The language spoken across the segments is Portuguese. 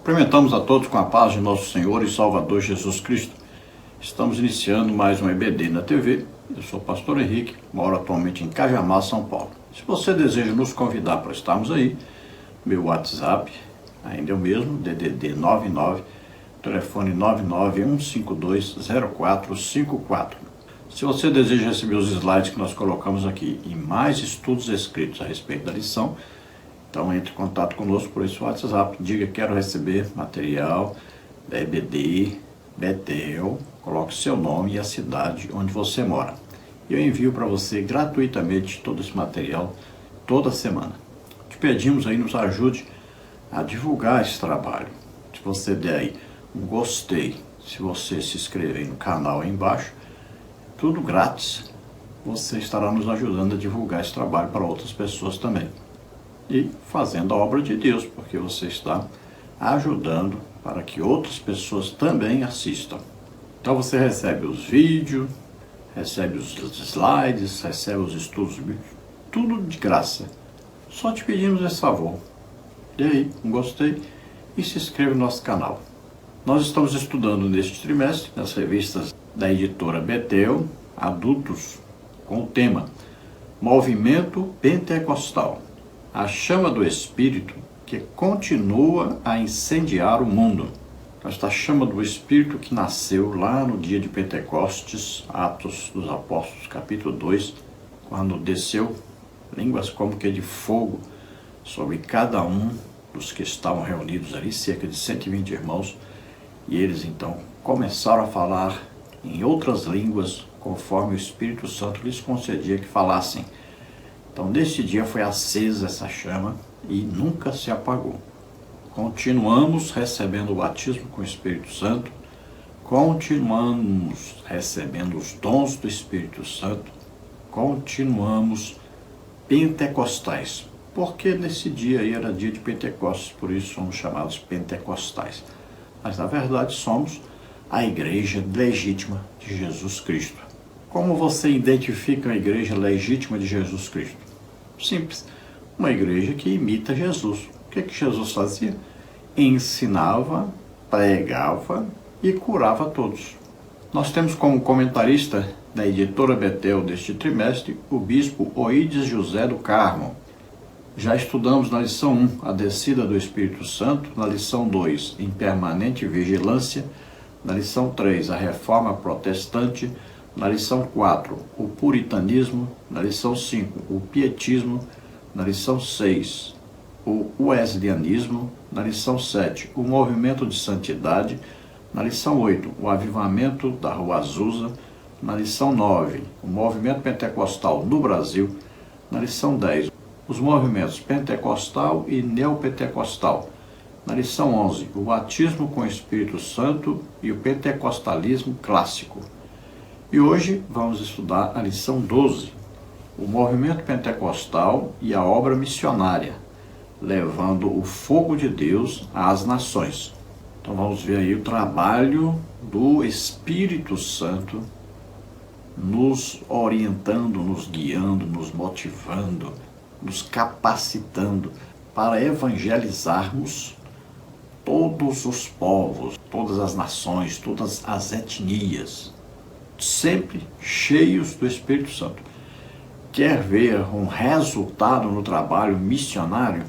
Cumprimentamos a todos com a paz de nosso Senhor e Salvador Jesus Cristo. Estamos iniciando mais um EBD na TV. Eu sou o pastor Henrique, moro atualmente em Cajamar, São Paulo. Se você deseja nos convidar para estarmos aí, meu WhatsApp ainda é o mesmo, DDD 99, telefone 991520454. Se você deseja receber os slides que nós colocamos aqui e mais estudos escritos a respeito da lição, então entre em contato conosco por esse WhatsApp, diga quero receber material da EBD, Betel, coloque seu nome e a cidade onde você mora. E eu envio para você gratuitamente todo esse material toda semana. Te pedimos aí, nos ajude a divulgar esse trabalho. Se você der aí um gostei, se você se inscrever no canal aí embaixo, tudo grátis, você estará nos ajudando a divulgar esse trabalho para outras pessoas também. E fazendo a obra de Deus, porque você está ajudando para que outras pessoas também assistam. Então você recebe os vídeos, recebe os slides, recebe os estudos bíblicos, tudo de graça. Só te pedimos esse favor. Dê aí um gostei e se inscreva no nosso canal. Nós estamos estudando neste trimestre, nas revistas da editora Betel, adultos, com o tema Movimento Pentecostal. A chama do Espírito que continua a incendiar o mundo. Esta chama do Espírito que nasceu lá no dia de Pentecostes, Atos dos Apóstolos, capítulo 2, quando desceu línguas como que de fogo sobre cada um dos que estavam reunidos ali, cerca de 120 irmãos, e eles então começaram a falar em outras línguas, conforme o Espírito Santo lhes concedia que falassem. Então, nesse dia foi acesa essa chama e nunca se apagou. Continuamos recebendo o batismo com o Espírito Santo, continuamos recebendo os dons do Espírito Santo, continuamos pentecostais, porque nesse dia aí era dia de Pentecostes, por isso somos chamados pentecostais. Mas, na verdade, somos a igreja legítima de Jesus Cristo. Como você identifica a igreja legítima de Jesus Cristo? Simples, uma igreja que imita Jesus. O que Jesus fazia? Ensinava, pregava e curava todos. Nós temos como comentarista da editora Betel deste trimestre o bispo Oídes José do Carmo. Já estudamos na lição 1, a descida do Espírito Santo, na lição 2, em permanente vigilância, na lição 3, a reforma protestante, na lição 4, o puritanismo, na lição 5, o pietismo, na lição 6, o wesleyanismo, na lição 7, o movimento de santidade, na lição 8, o avivamento da Rua Azusa, na lição 9, o movimento pentecostal no Brasil, na lição 10, os movimentos pentecostal e neopentecostal, na lição 11, o batismo com o Espírito Santo e o pentecostalismo clássico. E hoje vamos estudar a lição 12, o movimento pentecostal e a obra missionária, levando o fogo de Deus às nações. Então vamos ver aí o trabalho do Espírito Santo nos orientando, nos guiando, nos motivando, nos capacitando para evangelizarmos todos os povos, todas as nações, todas as etnias, sempre cheios do Espírito Santo. Quer ver um resultado no trabalho missionário?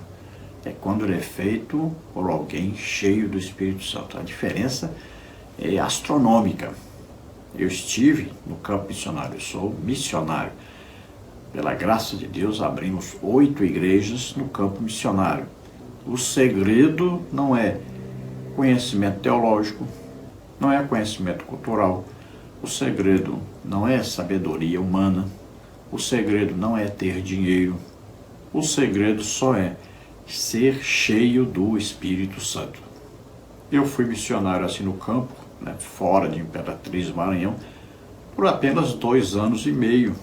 É quando ele é feito por alguém cheio do Espírito Santo. A diferença é astronômica. Eu estive no campo missionário, eu sou missionário. Pela graça de Deus, abrimos 8 igrejas no campo missionário. O segredo não é conhecimento teológico, não é conhecimento cultural, o segredo não é sabedoria humana, o segredo não é ter dinheiro, o segredo só é ser cheio do Espírito Santo. Eu fui missionário assim no campo, fora de Imperatriz, Maranhão, por apenas 2 anos e meio.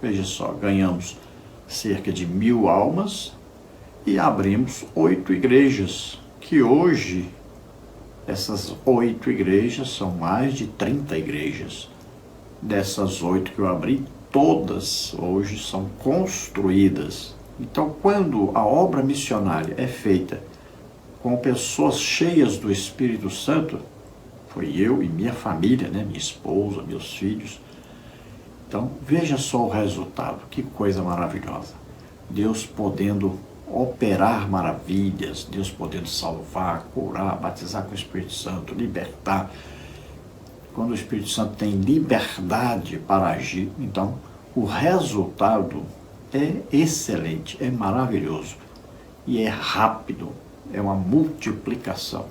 Veja só, ganhamos cerca de 1.000 almas e abrimos 8 igrejas, que hoje essas 8 igrejas são mais de 30 igrejas. Dessas 8 que eu abri, todas hoje são construídas. Então, quando a obra missionária é feita com pessoas cheias do Espírito Santo, foi eu e minha família, né? Minha esposa, meus filhos. Então, veja só o resultado, que coisa maravilhosa. Deus podendo operar maravilhas, Deus podendo salvar, curar, batizar com o Espírito Santo, libertar. Quando o Espírito Santo tem liberdade para agir, então o resultado é excelente, é maravilhoso e é rápido, é uma multiplicação.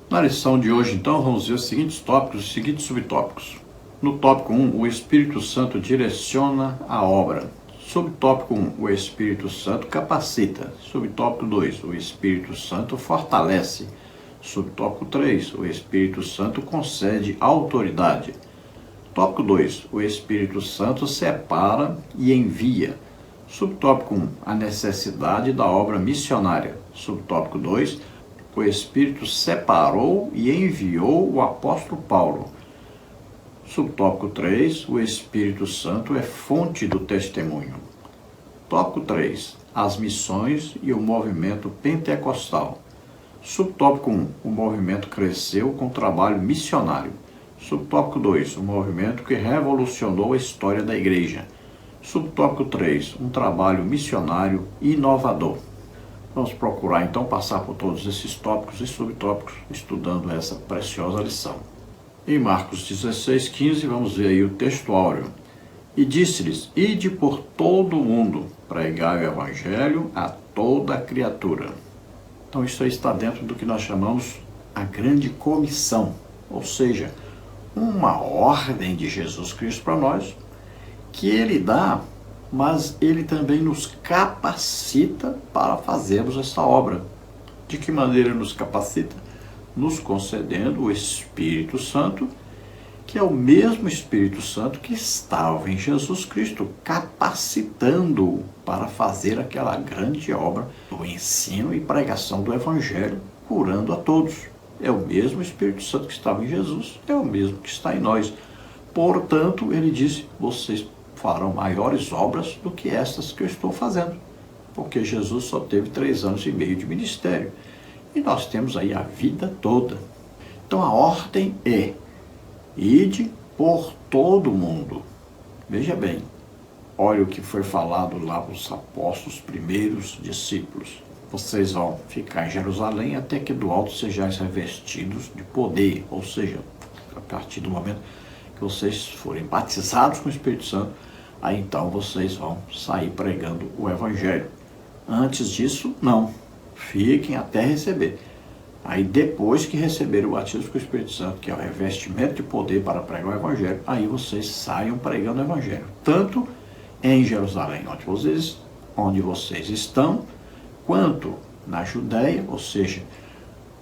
Na lição de hoje, então, vamos ver os seguintes tópicos, os seguintes subtópicos. No tópico 1, o Espírito Santo direciona a obra. Subtópico 1, o Espírito Santo capacita. Subtópico 2, o Espírito Santo fortalece. Subtópico 3, o Espírito Santo concede autoridade. Tópico 2, o Espírito Santo separa e envia. Subtópico 1, a necessidade da obra missionária. Subtópico 2, o Espírito separou e enviou o apóstolo Paulo. Subtópico 3, o Espírito Santo é fonte do testemunho. Tópico 3, as missões e o movimento pentecostal. Subtópico 1, o movimento cresceu com o trabalho missionário. Subtópico 2, o movimento que revolucionou a história da igreja. Subtópico 3, um trabalho missionário inovador. Vamos procurar então passar por todos esses tópicos e subtópicos, estudando essa preciosa lição. Em Marcos 16:15, vamos ver aí o texto áureo. E disse-lhes: ide por todo o mundo, pregai o evangelho a toda a criatura. Então isso aí está dentro do que nós chamamos a grande comissão, ou seja, uma ordem de Jesus Cristo para nós, que ele dá, mas ele também nos capacita para fazermos essa obra. De que maneira ele nos capacita? Nos concedendo o Espírito Santo, que é o mesmo Espírito Santo que estava em Jesus Cristo, capacitando-o para fazer aquela grande obra do ensino e pregação do Evangelho, curando a todos. É o mesmo Espírito Santo que estava em Jesus, é o mesmo que está em nós. Portanto, ele disse, vocês farão maiores obras do que estas que eu estou fazendo, porque Jesus só teve 3 anos e meio de ministério, e nós temos aí a vida toda. Então a ordem é, ide por todo o mundo. Veja bem, olha o que foi falado lá para os apóstolos, primeiros discípulos. Vocês vão ficar em Jerusalém até que do alto sejais revestidos de poder, ou seja, a partir do momento que vocês forem batizados com o Espírito Santo, aí então vocês vão sair pregando o Evangelho. Antes disso, não. Fiquem até receber. Aí depois que receberam o batismo com o Espírito Santo, que é o revestimento de poder para pregar o Evangelho, aí vocês saiam pregando o Evangelho. Tanto em Jerusalém, onde vocês estão, quanto na Judéia, ou seja,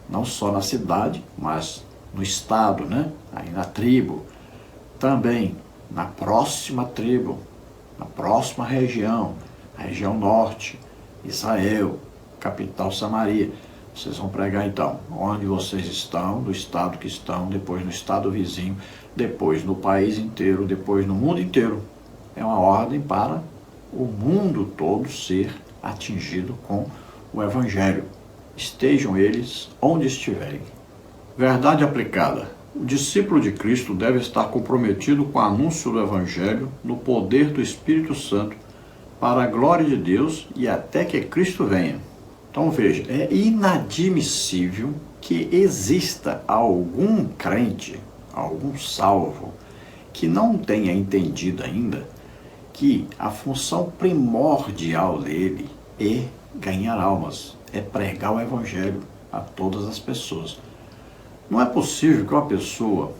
não só na cidade, mas no estado, né? Aí na tribo, também na próxima tribo, na próxima região, a região norte, Israel, capital Samaria. Vocês vão pregar então, onde vocês estão, no estado que estão, depois no estado vizinho, depois no país inteiro, depois no mundo inteiro. É uma ordem para o mundo todo ser atingido com o Evangelho. Estejam eles onde estiverem. Verdade aplicada. O discípulo de Cristo deve estar comprometido com o anúncio do Evangelho no poder do Espírito Santo para a glória de Deus e até que Cristo venha. Então veja, é inadmissível que exista algum crente, algum salvo, que não tenha entendido ainda que a função primordial dele é ganhar almas, é pregar o Evangelho a todas as pessoas. Não é possível que uma pessoa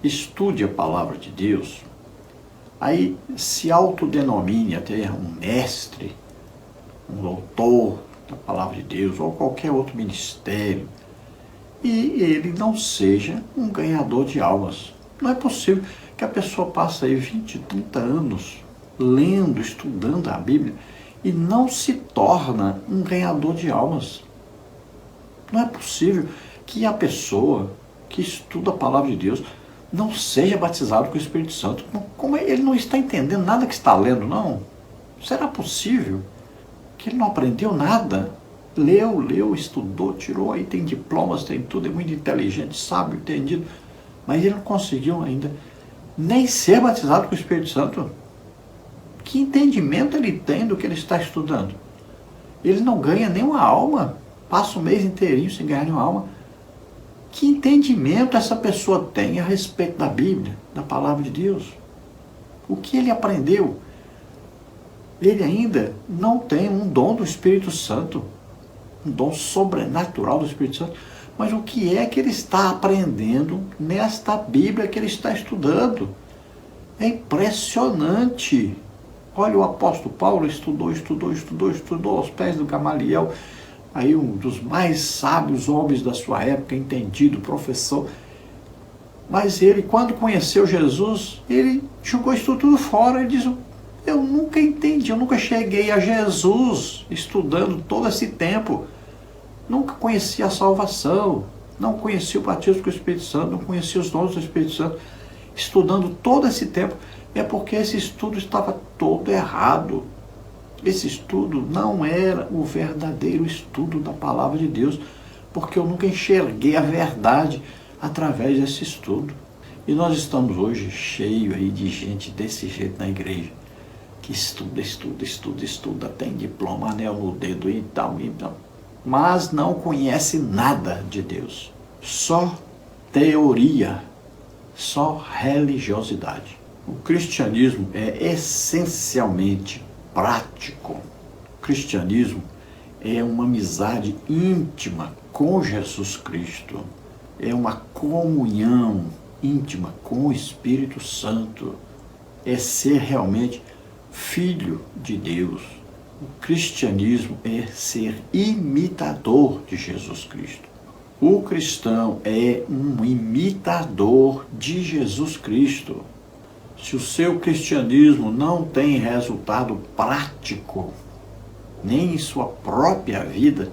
estude a palavra de Deus, aí se autodenomine até um mestre, um doutor da palavra de Deus, ou qualquer outro ministério, e ele não seja um ganhador de almas. Não é possível que a pessoa passe aí 20, 30 anos lendo, estudando a Bíblia, e não se torna um ganhador de almas. Não é possível que a pessoa que estuda a palavra de Deus não seja batizado com o Espírito Santo. Como ele não está entendendo nada que está lendo, não? Será possível que ele não aprendeu nada? leu, estudou, tirou, aí tem diplomas, tem tudo, é muito inteligente, sábio, entendido, mas ele não conseguiu ainda nem ser batizado com o Espírito Santo. Que entendimento ele tem do que ele está estudando? Ele não ganha nenhuma alma, passa o mês inteirinho sem ganhar nenhuma alma. Que entendimento essa pessoa tem a respeito da Bíblia, da palavra de Deus? O que ele aprendeu? Ele ainda não tem um dom do Espírito Santo, um dom sobrenatural do Espírito Santo. Mas o que é que ele está aprendendo nesta Bíblia que ele está estudando? É impressionante. Olha, o apóstolo Paulo estudou aos pés do Gamaliel, aí um dos mais sábios homens da sua época, entendido, professor. Mas ele, quando conheceu Jesus, ele jogou isso tudo fora. Ele diz, eu nunca entendi, eu nunca cheguei a Jesus estudando todo esse tempo. Nunca conheci a salvação, não conheci o batismo com o Espírito Santo, não conheci os dons do Espírito Santo. Estudando todo esse tempo, é porque esse estudo estava todo errado. Esse estudo não era o verdadeiro estudo da palavra de Deus, porque eu nunca enxerguei a verdade através desse estudo. E nós estamos hoje cheios aí de gente desse jeito na igreja, que estuda, tem diploma, anel no dedo e tal, mas não conhece nada de Deus. Só teoria, só religiosidade. O cristianismo é essencialmente prático. O cristianismo é uma amizade íntima com Jesus Cristo. É uma comunhão íntima com o Espírito Santo. É ser realmente filho de Deus. O cristianismo é ser imitador de Jesus Cristo. O cristão é um imitador de Jesus Cristo. Se o seu cristianismo não tem resultado prático, nem em sua própria vida,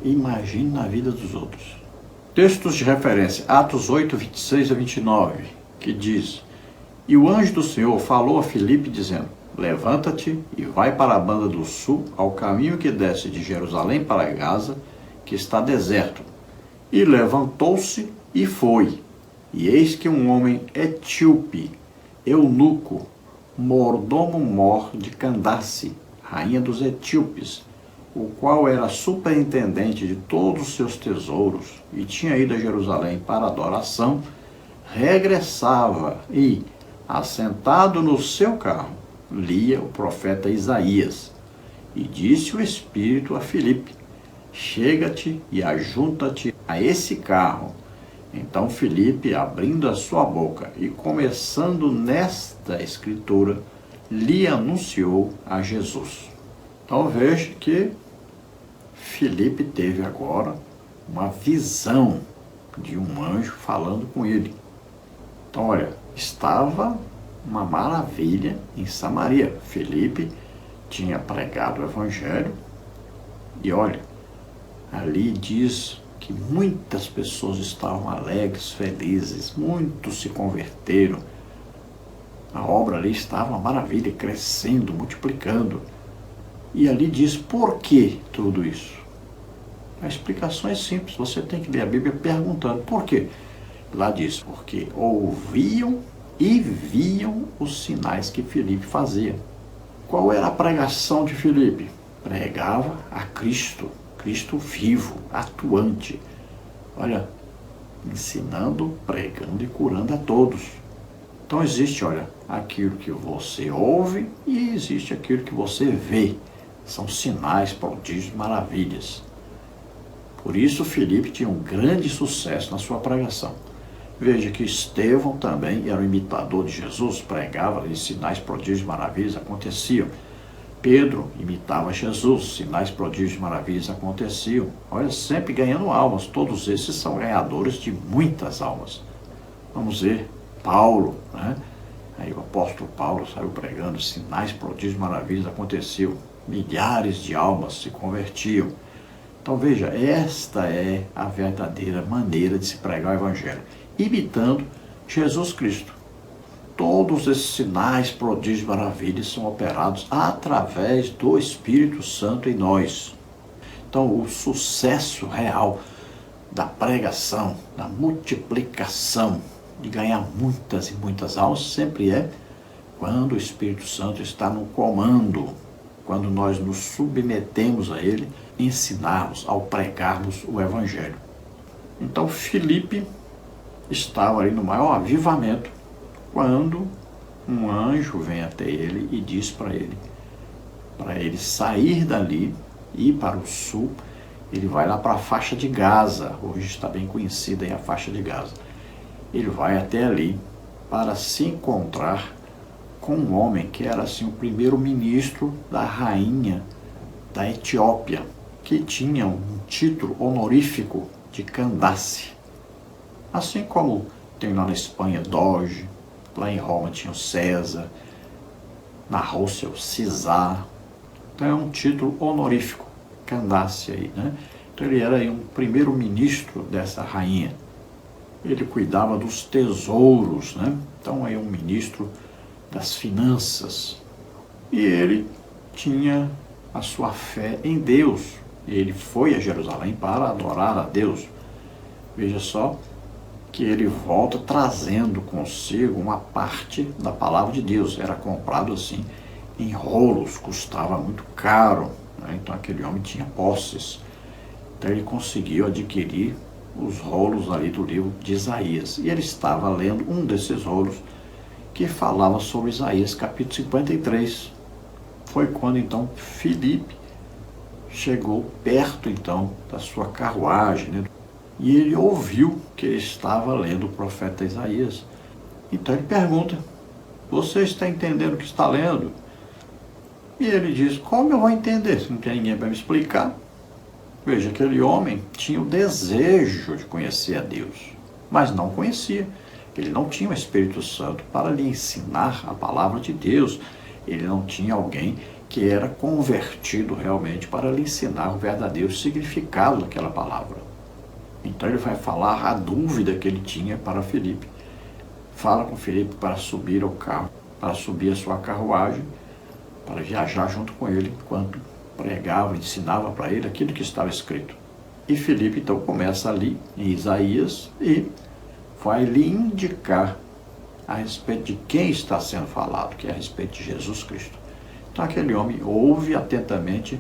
imagine na vida dos outros. Textos de referência, Atos 8, 26 a 29, que diz, e o anjo do Senhor falou a Filipe dizendo, levanta-te e vai para a banda do sul, ao caminho que desce de Jerusalém para Gaza, que está deserto. E levantou-se e foi. E eis que um homem etíope, eunuco, mordomo-mor de Candace, rainha dos etíopes, o qual era superintendente de todos os seus tesouros e tinha ido a Jerusalém para adoração, regressava e, assentado no seu carro, lia o profeta Isaías. E disse o Espírito a Filipe, chega-te e ajunta-te a esse carro. Então Filipe, abrindo a sua boca e começando nesta escritura, lhe anunciou a Jesus. Então veja que Filipe teve agora uma visão de um anjo falando com ele. Então olha, estava uma maravilha em Samaria. Filipe tinha pregado o evangelho e olha, ali diz que muitas pessoas estavam alegres, felizes, muitos se converteram. A obra ali estava uma maravilha, crescendo, multiplicando. E ali diz, por que tudo isso? A explicação é simples, você tem que ler a Bíblia perguntando, por quê? Lá diz, porque ouviam e viam os sinais que Filipe fazia. Qual era a pregação de Filipe? Pregava a Cristo, Cristo vivo, atuante. Olha, ensinando, pregando e curando a todos. Então existe, olha, aquilo que você ouve e existe aquilo que você vê. São sinais, prodígios, maravilhas. Por isso Filipe tinha um grande sucesso na sua pregação. Veja que Estevão também era um imitador de Jesus, pregava e sinais, prodígios, maravilhas aconteciam. Pedro imitava Jesus, sinais, prodígios, maravilhas aconteciam. Olha, sempre ganhando almas, todos esses são ganhadores de muitas almas. Vamos ver, Paulo, né? Aí o apóstolo Paulo saiu pregando, sinais, prodígios, maravilhas aconteciam. Milhares de almas se convertiam. Então veja, esta é a verdadeira maneira de se pregar o evangelho, imitando Jesus Cristo. Todos esses sinais, prodígios, maravilhas são operados através do Espírito Santo em nós. Então, o sucesso real da pregação, da multiplicação, de ganhar muitas e muitas almas, sempre é quando o Espírito Santo está no comando, quando nós nos submetemos a Ele, ensinarmos ao pregarmos o Evangelho. Então, Filipe estava ali no maior avivamento, quando um anjo vem até ele e diz para ele sair dali e ir para o sul. Ele vai lá para a faixa de Gaza, hoje está bem conhecida aí a faixa de Gaza. Ele vai até ali para se encontrar com um homem que era assim o primeiro-ministro da rainha da Etiópia, que tinha um título honorífico de Candace. Assim como tem lá na Espanha Doge, lá em Roma tinha o César, na Rússia o Czar. Então é um título honorífico, Candace aí, né? Então ele era aí um primeiro-ministro dessa rainha. Ele cuidava dos tesouros, né? Então é um ministro das finanças. E ele tinha a sua fé em Deus. Ele foi a Jerusalém para adorar a Deus. Veja só que ele volta trazendo consigo uma parte da palavra de Deus. Era comprado assim em rolos, custava muito caro, né? Então aquele homem tinha posses. Então ele conseguiu adquirir os rolos ali do livro de Isaías. E ele estava lendo um desses rolos que falava sobre Isaías capítulo 53. Foi quando então Filipe chegou perto então da sua carruagem, né? E ele ouviu que ele estava lendo o profeta Isaías. Então ele pergunta: você está entendendo o que está lendo? E ele diz: como eu vou entender se não tem ninguém para me explicar? Veja, aquele homem tinha o desejo de conhecer a Deus, mas não conhecia. Ele não tinha o Espírito Santo para lhe ensinar a palavra de Deus. Ele não tinha alguém que era convertido realmente para lhe ensinar o verdadeiro significado daquela palavra. Então ele vai falar a dúvida que ele tinha para Filipe. Fala com Filipe para subir ao carro, para subir a sua carruagem, para viajar junto com ele, enquanto pregava, ensinava para ele aquilo que estava escrito. E Filipe então começa ali em Isaías e vai lhe indicar a respeito de quem está sendo falado, que é a respeito de Jesus Cristo. Então aquele homem ouve atentamente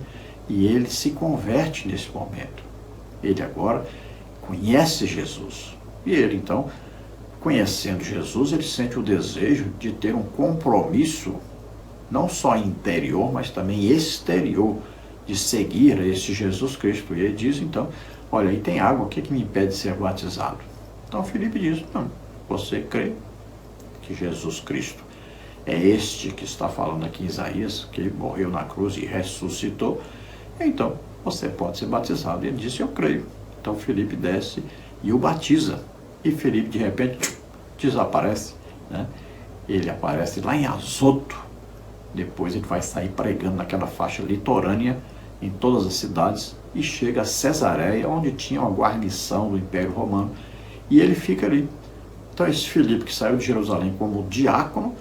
e ele se converte nesse momento. Ele agora conhece Jesus. E ele então, conhecendo Jesus, ele sente o desejo de ter um compromisso, não só interior, mas também exterior, de seguir a esse Jesus Cristo. E ele diz então: olha, aí tem água, o que me impede de ser batizado? Então Filipe diz: não, você crê que Jesus Cristo é este que está falando aqui em Isaías, que morreu na cruz e ressuscitou, então você pode ser batizado. E ele disse: eu creio. Então Filipe desce e o batiza. E Filipe de repente desaparece, né? Ele aparece lá em Azoto. Depois ele vai sair pregando naquela faixa litorânea em todas as cidades e chega a Cesareia, onde tinha uma guarnição do Império Romano, e ele fica ali. Então esse Filipe que saiu de Jerusalém como diácono,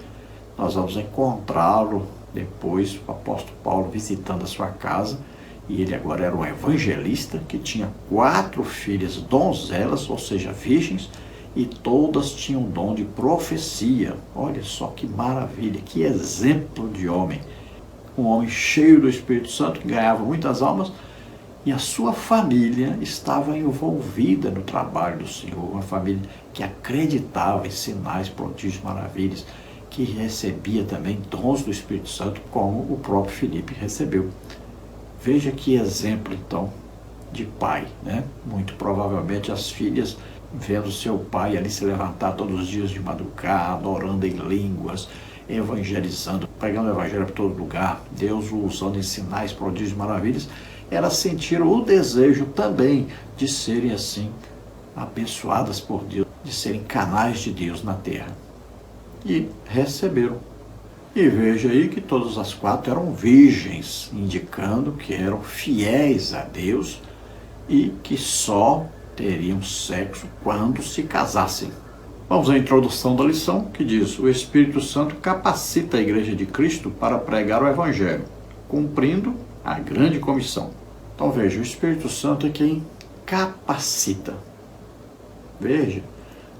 nós vamos encontrá-lo depois, o apóstolo Paulo visitando a sua casa, e ele agora era um evangelista que tinha 4 filhas donzelas, ou seja, virgens, e todas tinham dom de profecia. Olha só que maravilha, que exemplo de homem. Um homem cheio do Espírito Santo, que ganhava muitas almas, e a sua família estava envolvida no trabalho do Senhor, uma família que acreditava em sinais, prodígios, maravilhas, que recebia também dons do Espírito Santo, como o próprio Filipe recebeu. Veja que exemplo, então, de pai, né? Muito provavelmente as filhas, vendo seu pai ali se levantar todos os dias de madrugada, orando em línguas, evangelizando, pregando o evangelho para todo lugar, Deus o usando em sinais, prodígios, maravilhas, elas sentiram o desejo também de serem assim, abençoadas por Deus, de serem canais de Deus na terra. E receberam. E veja aí que todas as 4 eram virgens, indicando que eram fiéis a Deus e que só teriam sexo quando se casassem. Vamos à introdução da lição, que diz: o Espírito Santo capacita a Igreja de Cristo para pregar o Evangelho, cumprindo a grande comissão. Então veja, o Espírito Santo é quem capacita. Veja,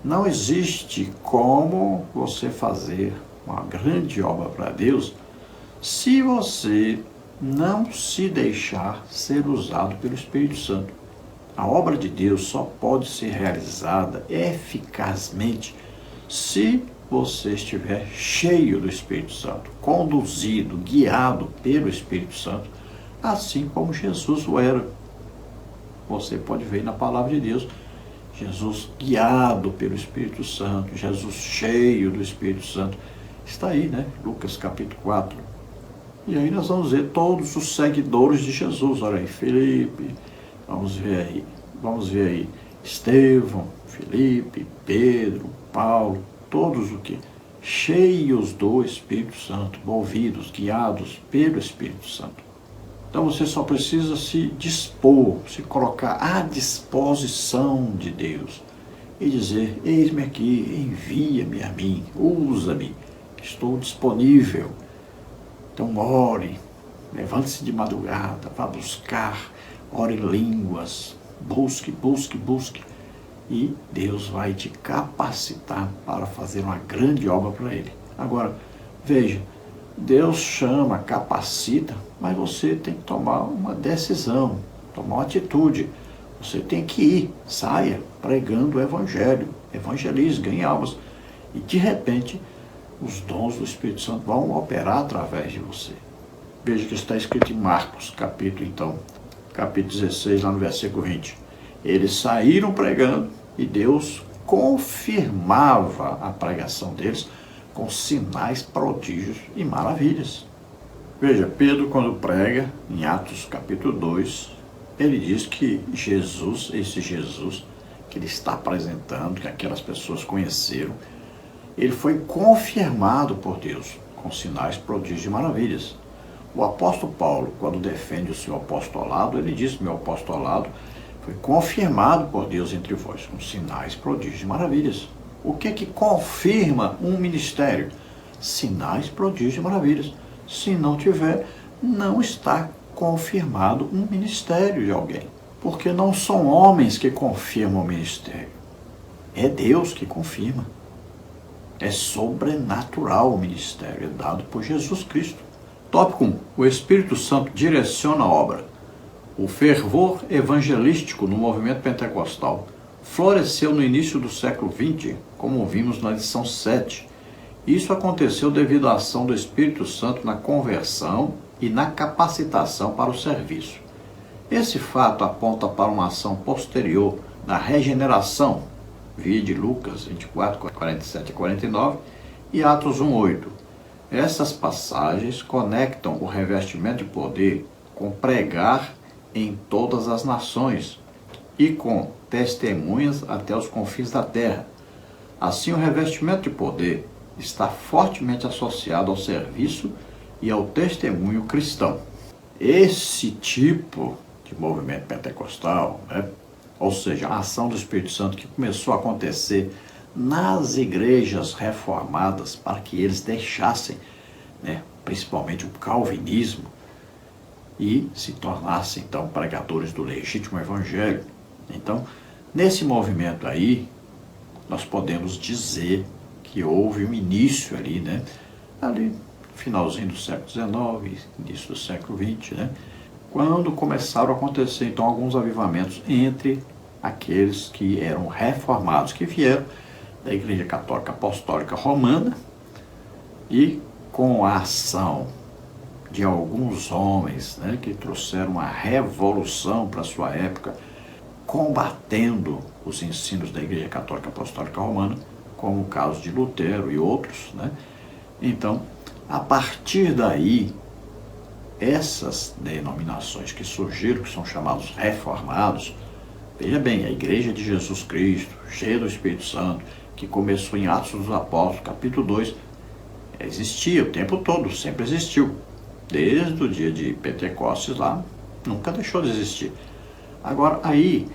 não existe como você fazer uma grande obra para Deus se você não se deixar ser usado pelo Espírito Santo. A obra de Deus só pode ser realizada eficazmente se você estiver cheio do Espírito Santo, conduzido, guiado pelo Espírito Santo, assim como Jesus o era. Você pode ver na palavra de Deus, Jesus guiado pelo Espírito Santo, Jesus cheio do Espírito Santo. Está aí, né? Lucas capítulo 4. E aí nós vamos ver todos os seguidores de Jesus. Olha aí, Felipe, vamos ver aí, Estevão, Felipe, Pedro, Paulo, todos o que? Cheios do Espírito Santo, movidos, guiados pelo Espírito Santo. Então você só precisa se dispor, se colocar à disposição de Deus e dizer: eis-me aqui, envia-me a mim, usa-me, estou disponível. Então ore, levante-se de madrugada, vá buscar, ore em línguas, busque, e Deus vai te capacitar para fazer uma grande obra para Ele. Agora, veja, Deus chama, capacita, mas você tem que tomar uma decisão, tomar uma atitude. Você tem que ir, saia pregando o Evangelho, evangelize, ganhe almas. E de repente, os dons do Espírito Santo vão operar através de você. Veja que está escrito em Marcos, capítulo 16, lá no versículo 20. Eles saíram pregando e Deus confirmava a pregação deles com sinais, prodígios e maravilhas. Veja, Pedro, quando prega, em Atos capítulo 2, ele diz que Jesus, esse Jesus que ele está apresentando, que aquelas pessoas conheceram, ele foi confirmado por Deus com sinais, prodígios e maravilhas. O apóstolo Paulo, quando defende o seu apostolado, ele diz: meu apostolado foi confirmado por Deus entre vós, com sinais, prodígios e maravilhas. O que confirma um ministério? Sinais, prodígios e maravilhas. Se não tiver, não está confirmado um ministério de alguém. Porque não são homens que confirmam o ministério. É Deus que confirma. É sobrenatural o ministério, é dado por Jesus Cristo. Tópico 1. O Espírito Santo direciona a obra. O fervor evangelístico no movimento pentecostal floresceu no início do século XX, como vimos na lição 7. Isso aconteceu devido à ação do Espírito Santo na conversão e na capacitação para o serviço. Esse fato aponta para uma ação posterior da regeneração, vide Lucas 24, 47 a 49 e Atos 1, 8. Essas passagens conectam o revestimento de poder com pregar em todas as nações e com testemunhas até os confins da terra. Assim, o revestimento de poder está fortemente associado ao serviço e ao testemunho cristão. Esse tipo de movimento pentecostal, ou seja, a ação do Espírito Santo que começou a acontecer nas igrejas reformadas para que eles deixassem, principalmente o calvinismo, e se tornassem, então, pregadores do legítimo evangelho. Então, nesse movimento aí, nós podemos dizer que houve um início ali, ali finalzinho do século XIX, início do século XX, quando começaram a acontecer, então, alguns avivamentos entre aqueles que eram reformados, que vieram da Igreja Católica Apostólica Romana, e com a ação de alguns homens, que trouxeram uma revolução para a sua época, combatendo os ensinos da Igreja Católica Apostólica Romana, como o caso de Lutero e outros. Então, a partir daí, essas denominações que surgiram, que são chamados reformados, veja bem, a Igreja de Jesus Cristo, cheia do Espírito Santo, que começou em Atos dos Apóstolos, capítulo 2, existia o tempo todo, sempre existiu. Desde o dia de Pentecostes lá, nunca deixou de existir. Agora, aí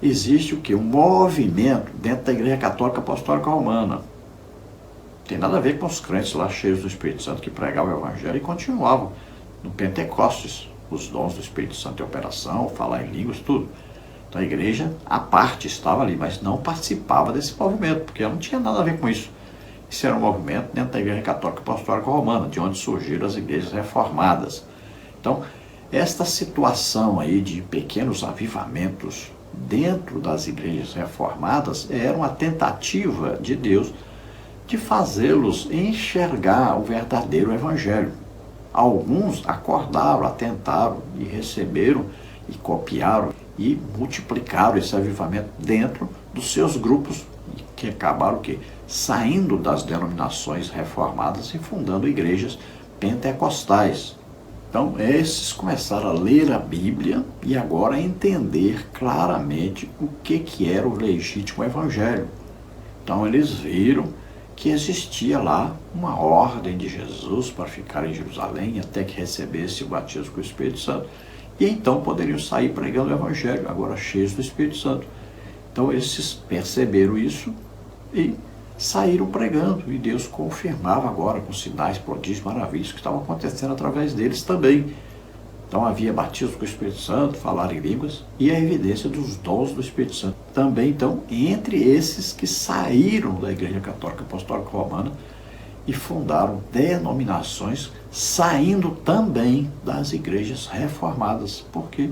existe o quê? Um movimento dentro da Igreja Católica Apostólica Romana. Tem nada a ver com os crentes lá cheios do Espírito Santo que pregavam o Evangelho e continuavam no Pentecostes. os dons do Espírito Santo em operação, falar em línguas, tudo. Então a igreja, à parte, estava ali, mas não participava desse movimento, porque ela não tinha nada a ver com isso. Isso era um movimento dentro da Igreja Católica Apostólica Romana, de onde surgiram as igrejas reformadas. Então, esta situação aí de pequenos avivamentos dentro das igrejas reformadas era uma tentativa de Deus de fazê-los enxergar o verdadeiro evangelho. Alguns acordaram, atentaram e receberam e copiaram e multiplicaram esse avivamento dentro dos seus grupos, que acabaram o quê? Saindo das denominações reformadas e fundando igrejas pentecostais. Então, esses começaram a ler a Bíblia e agora a entender claramente o que era o legítimo evangelho. Então, eles viram que existia lá uma ordem de Jesus para ficar em Jerusalém até que recebesse o batismo com o Espírito Santo. E então poderiam sair pregando o evangelho, agora cheios do Espírito Santo. Então, esses perceberam isso e saíram pregando, e Deus confirmava agora com sinais, prodígios, maravilhas que estavam acontecendo através deles também. Então havia batismo com o Espírito Santo, falar em línguas e a evidência dos dons do Espírito Santo. Também, então, entre esses que saíram da Igreja Católica Apostólica Romana e fundaram denominações, saindo também das igrejas reformadas, porque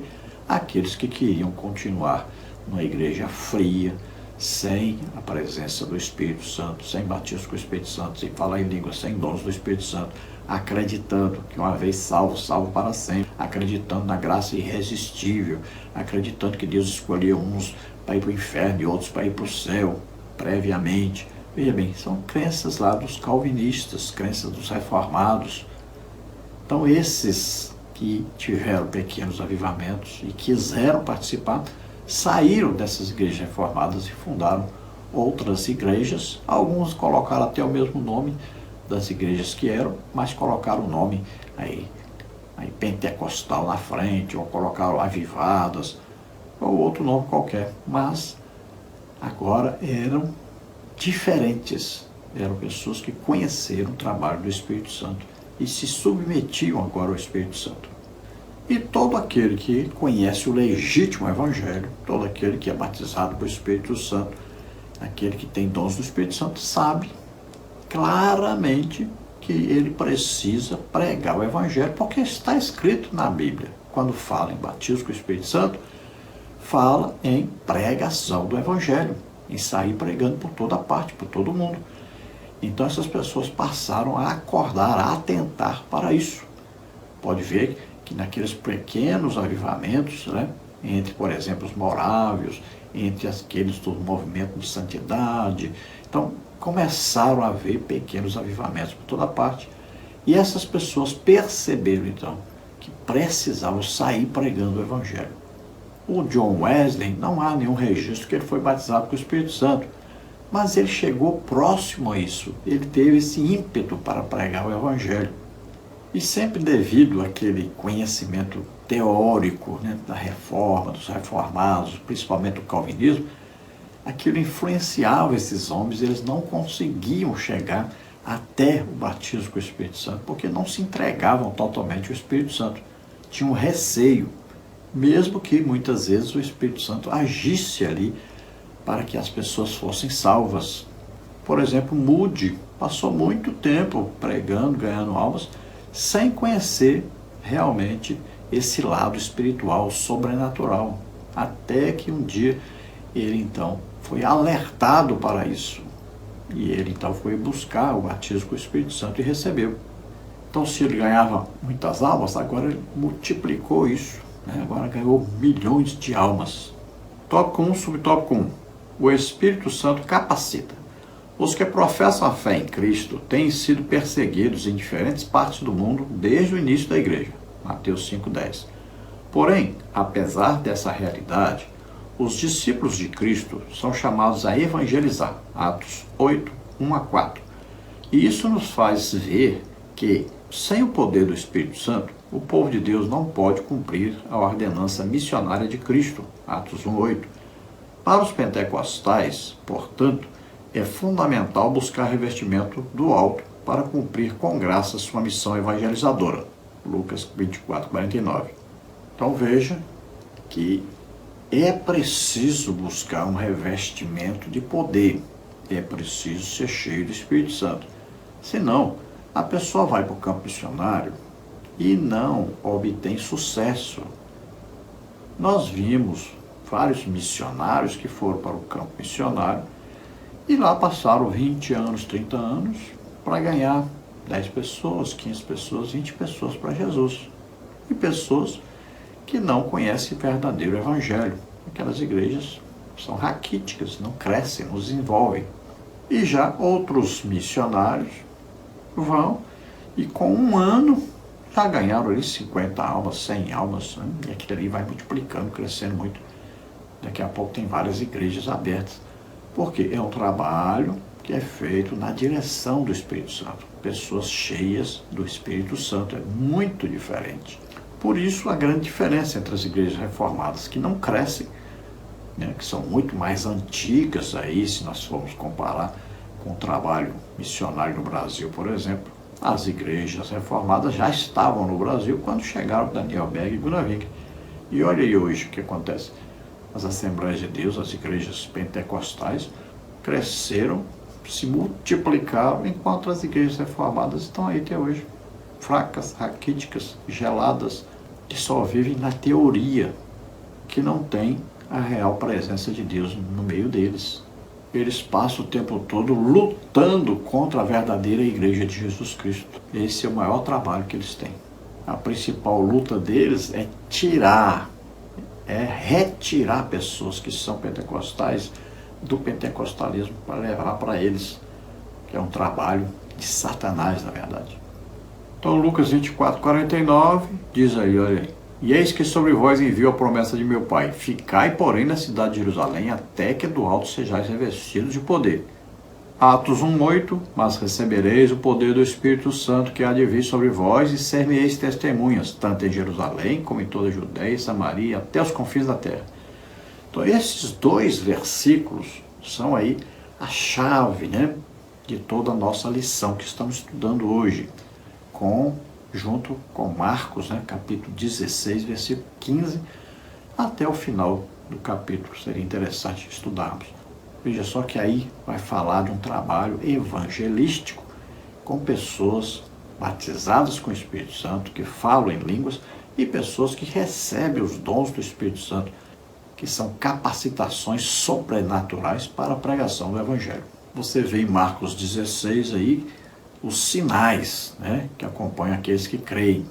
aqueles que queriam continuar numa igreja fria, sem a presença do Espírito Santo, sem batismo com o Espírito Santo, sem falar em língua, sem dons do Espírito Santo, acreditando que uma vez salvo, salvo para sempre, acreditando na graça irresistível, acreditando que Deus escolheu uns para ir para o inferno e outros para ir para o céu, previamente. Veja bem, são crenças lá dos calvinistas, crenças dos reformados. Então esses que tiveram pequenos avivamentos e quiseram participar, saíram dessas igrejas reformadas e fundaram outras igrejas. Alguns colocaram até o mesmo nome das igrejas que eram, mas colocaram o nome aí pentecostal na frente, ou colocaram avivadas, ou outro nome qualquer. Mas agora eram diferentes, eram pessoas que conheceram o trabalho do Espírito Santo e se submetiam agora ao Espírito Santo. E todo aquele que conhece o legítimo evangelho, todo aquele que é batizado pelo Espírito Santo, aquele que tem dons do Espírito Santo, sabe claramente que ele precisa pregar o evangelho, porque está escrito na Bíblia. Quando fala em batismo com o Espírito Santo, fala em pregação do evangelho, em sair pregando por toda parte, por todo mundo. Então essas pessoas passaram a acordar, a atentar para isso. Pode ver que naqueles pequenos avivamentos, né, entre, por exemplo, os morávios, entre aqueles do movimento de santidade, então começaram a haver pequenos avivamentos por toda parte. E essas pessoas perceberam, então, que precisavam sair pregando o evangelho. O John Wesley, não há nenhum registro que ele foi batizado com o Espírito Santo, mas ele chegou próximo a isso, ele teve esse ímpeto para pregar o evangelho. E sempre devido àquele conhecimento teórico, né, da reforma, dos reformados, principalmente do calvinismo, aquilo influenciava esses homens, eles não conseguiam chegar até o batismo com o Espírito Santo, porque não se entregavam totalmente ao Espírito Santo. Tinham receio, mesmo que muitas vezes o Espírito Santo agisse ali para que as pessoas fossem salvas. Por exemplo, Moody passou muito tempo pregando, ganhando almas, sem conhecer realmente esse lado espiritual, sobrenatural, até que um dia ele então foi alertado para isso, e ele então foi buscar o batismo com o Espírito Santo e recebeu. Então, se ele ganhava muitas almas, agora ele multiplicou isso, né? Agora ganhou milhões de almas. Tópico 1, subtópico 1. O Espírito Santo capacita. Os que professam a fé em Cristo têm sido perseguidos em diferentes partes do mundo desde o início da igreja. Mateus 5,10. Porém, apesar dessa realidade, os discípulos de Cristo são chamados a evangelizar. Atos 8, 1 a 4. E isso nos faz ver que, sem o poder do Espírito Santo, o povo de Deus não pode cumprir a ordenança missionária de Cristo. Atos 1, 8. Para os pentecostais, portanto, é fundamental buscar revestimento do alto para cumprir com graça sua missão evangelizadora. Lucas 24, 49. Então veja que é preciso buscar um revestimento de poder, é preciso ser cheio do Espírito Santo. Senão, a pessoa vai para o campo missionário e não obtém sucesso. Nós vimos vários missionários que foram para o campo missionário e lá passaram 20 anos, 30 anos para ganhar 10 pessoas, 15 pessoas, 20 pessoas para Jesus. E pessoas que não conhecem o verdadeiro evangelho. Aquelas igrejas são raquíticas, não crescem, não desenvolvem. E já outros missionários vão e com um ano já ganharam ali 50 almas, 100 almas, né? E aquilo ali vai multiplicando, crescendo muito. Daqui a pouco tem várias igrejas abertas. Porque é um trabalho que é feito na direção do Espírito Santo. Pessoas cheias do Espírito Santo, é muito diferente. Por isso a grande diferença entre as igrejas reformadas, que não crescem, né, que são muito mais antigas aí, se nós formos comparar com o trabalho missionário no Brasil, por exemplo. As igrejas reformadas já estavam no Brasil quando chegaram Daniel Berg e Gunnar Wink. E olha aí hoje o que acontece. As Assembleias de Deus, as igrejas pentecostais, cresceram, se multiplicaram, enquanto as igrejas reformadas estão aí até hoje. Fracas, raquíticas, geladas, que só vivem na teoria, que não tem a real presença de Deus no meio deles. Eles passam o tempo todo lutando contra a verdadeira igreja de Jesus Cristo. Esse é o maior trabalho que eles têm. A principal luta deles é retirar pessoas que são pentecostais do pentecostalismo para levar para eles, que é um trabalho de Satanás, na verdade. Então Lucas 24, 49 diz aí, olha aí: e eis que sobre vós envio a promessa de meu Pai, ficai porém na cidade de Jerusalém, até que do alto sejais revestidos de poder. Atos 1:8, mas recebereis o poder do Espírito Santo que há de vir sobre vós, e ser-me-eis testemunhas, tanto em Jerusalém, como em toda a Judéia e Samaria, até os confins da terra. Então esses dois versículos são aí a chave, né, de toda a nossa lição que estamos estudando hoje, junto com Marcos, né, capítulo 16, versículo 15, até o final do capítulo. Seria interessante estudarmos. Veja só que aí vai falar de um trabalho evangelístico com pessoas batizadas com o Espírito Santo, que falam em línguas, e pessoas que recebem os dons do Espírito Santo, que são capacitações sobrenaturais para a pregação do Evangelho. Você vê em Marcos 16 aí os sinais, né, que acompanham aqueles que creem.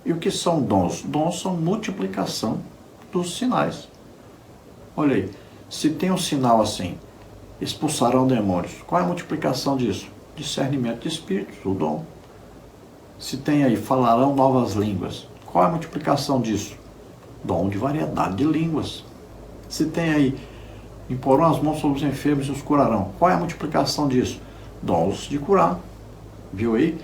E o que são dons? Dons são multiplicação dos sinais. Olha aí, se tem um sinal assim, expulsarão demônios, qual é a multiplicação disso? Discernimento de espíritos, o dom. Se tem aí, falarão novas línguas, qual é a multiplicação disso? Dom de variedade de línguas. Se tem aí, imporão as mãos sobre os enfermos e os curarão, qual é a multiplicação disso? Dons de curar. Viu aí?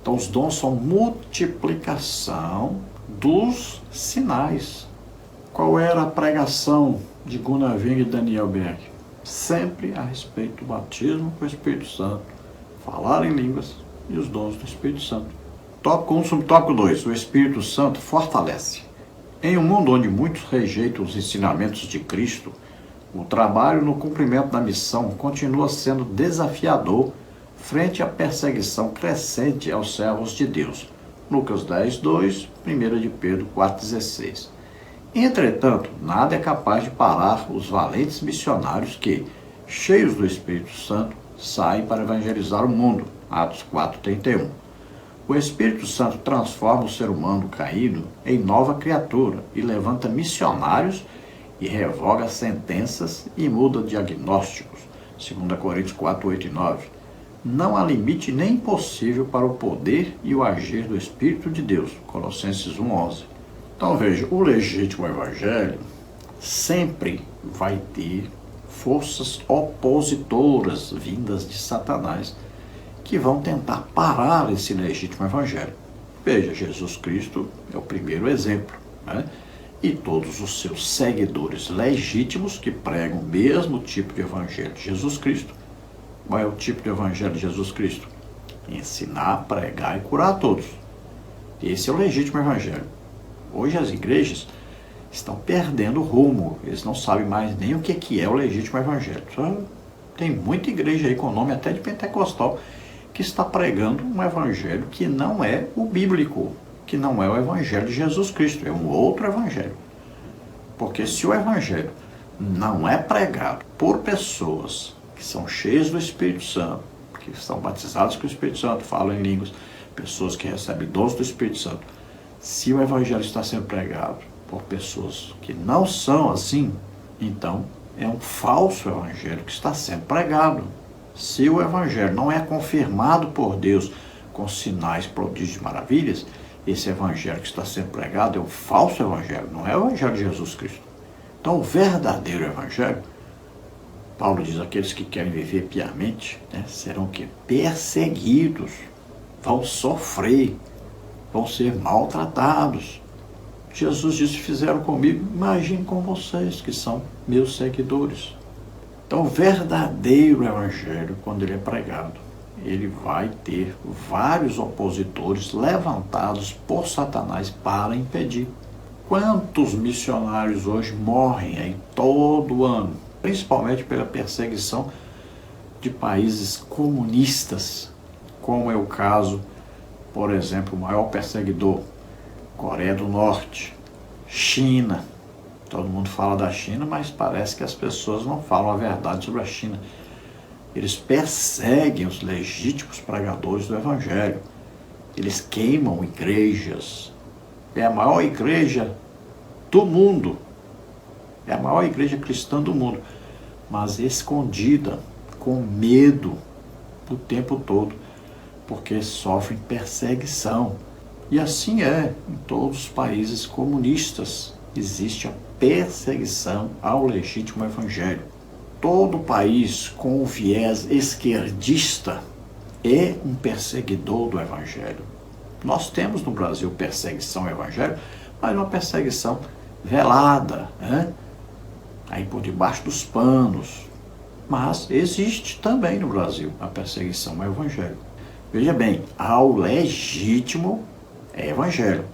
Então os dons são multiplicação dos sinais. Qual era a pregação de Gunnar Wing e Daniel Berg? Sempre a respeito do batismo com o Espírito Santo, falar em línguas e os dons do Espírito Santo. Tópico 1, subtópico 2. O Espírito Santo fortalece. Em um mundo onde muitos rejeitam os ensinamentos de Cristo, o trabalho no cumprimento da missão continua sendo desafiador frente à perseguição crescente aos servos de Deus. Lucas 10, 2, 1 de Pedro 4, 16. Entretanto, nada é capaz de parar os valentes missionários que, cheios do Espírito Santo, saem para evangelizar o mundo. Atos 4, 31. O Espírito Santo transforma o ser humano caído em nova criatura e levanta missionários e revoga sentenças e muda diagnósticos. 2 Coríntios 4, 8 e 9. Não há limite nem impossível para o poder e o agir do Espírito de Deus. Colossenses 1, 11. Então veja, o legítimo evangelho sempre vai ter forças opositoras vindas de Satanás que vão tentar parar esse legítimo evangelho. Veja, Jesus Cristo é o primeiro exemplo, né? E todos os seus seguidores legítimos que pregam o mesmo tipo de evangelho de Jesus Cristo. Qual é o tipo de evangelho de Jesus Cristo? Ensinar, pregar e curar a todos. Esse é o legítimo evangelho. Hoje as igrejas estão perdendo o rumo, eles não sabem mais nem o que é o legítimo evangelho. Tem muita igreja aí com nome até de pentecostal que está pregando um evangelho que não é o bíblico, que não é o evangelho de Jesus Cristo, é um outro evangelho. Porque se o evangelho não é pregado por pessoas que são cheias do Espírito Santo, que estão batizadas com o Espírito Santo, falam em línguas, pessoas que recebem dons do Espírito Santo, se o evangelho está sendo pregado por pessoas que não são assim, então é um falso evangelho que está sendo pregado. Se o evangelho não é confirmado por Deus com sinais, prodígios e maravilhas, esse evangelho que está sendo pregado é um falso evangelho, não é o evangelho de Jesus Cristo. Então o verdadeiro evangelho, Paulo diz, aqueles que querem viver piamente, serão que? Perseguidos, vão sofrer, vão ser maltratados. Jesus disse, fizeram comigo, imagine com vocês que são meus seguidores. Então o verdadeiro evangelho, quando ele é pregado, ele vai ter vários opositores levantados por Satanás para impedir. Quantos missionários hoje morrem aí todo ano, principalmente pela perseguição de países comunistas, como é o caso, por exemplo, o maior perseguidor, Coreia do Norte, China. Todo mundo fala da China, mas parece que as pessoas não falam a verdade sobre a China. Eles perseguem os legítimos pregadores do Evangelho. Eles queimam igrejas. É a maior igreja do mundo. É a maior igreja cristã do mundo. Mas escondida, com medo o tempo todo, porque sofrem perseguição. E assim é em todos os países comunistas. Existe a perseguição ao legítimo evangelho. Todo país com o viés esquerdista é um perseguidor do evangelho. Nós temos no Brasil perseguição ao evangelho, mas uma perseguição velada, aí por debaixo dos panos. Mas existe também no Brasil a perseguição ao evangelho. Veja bem, ao legítimo evangelho,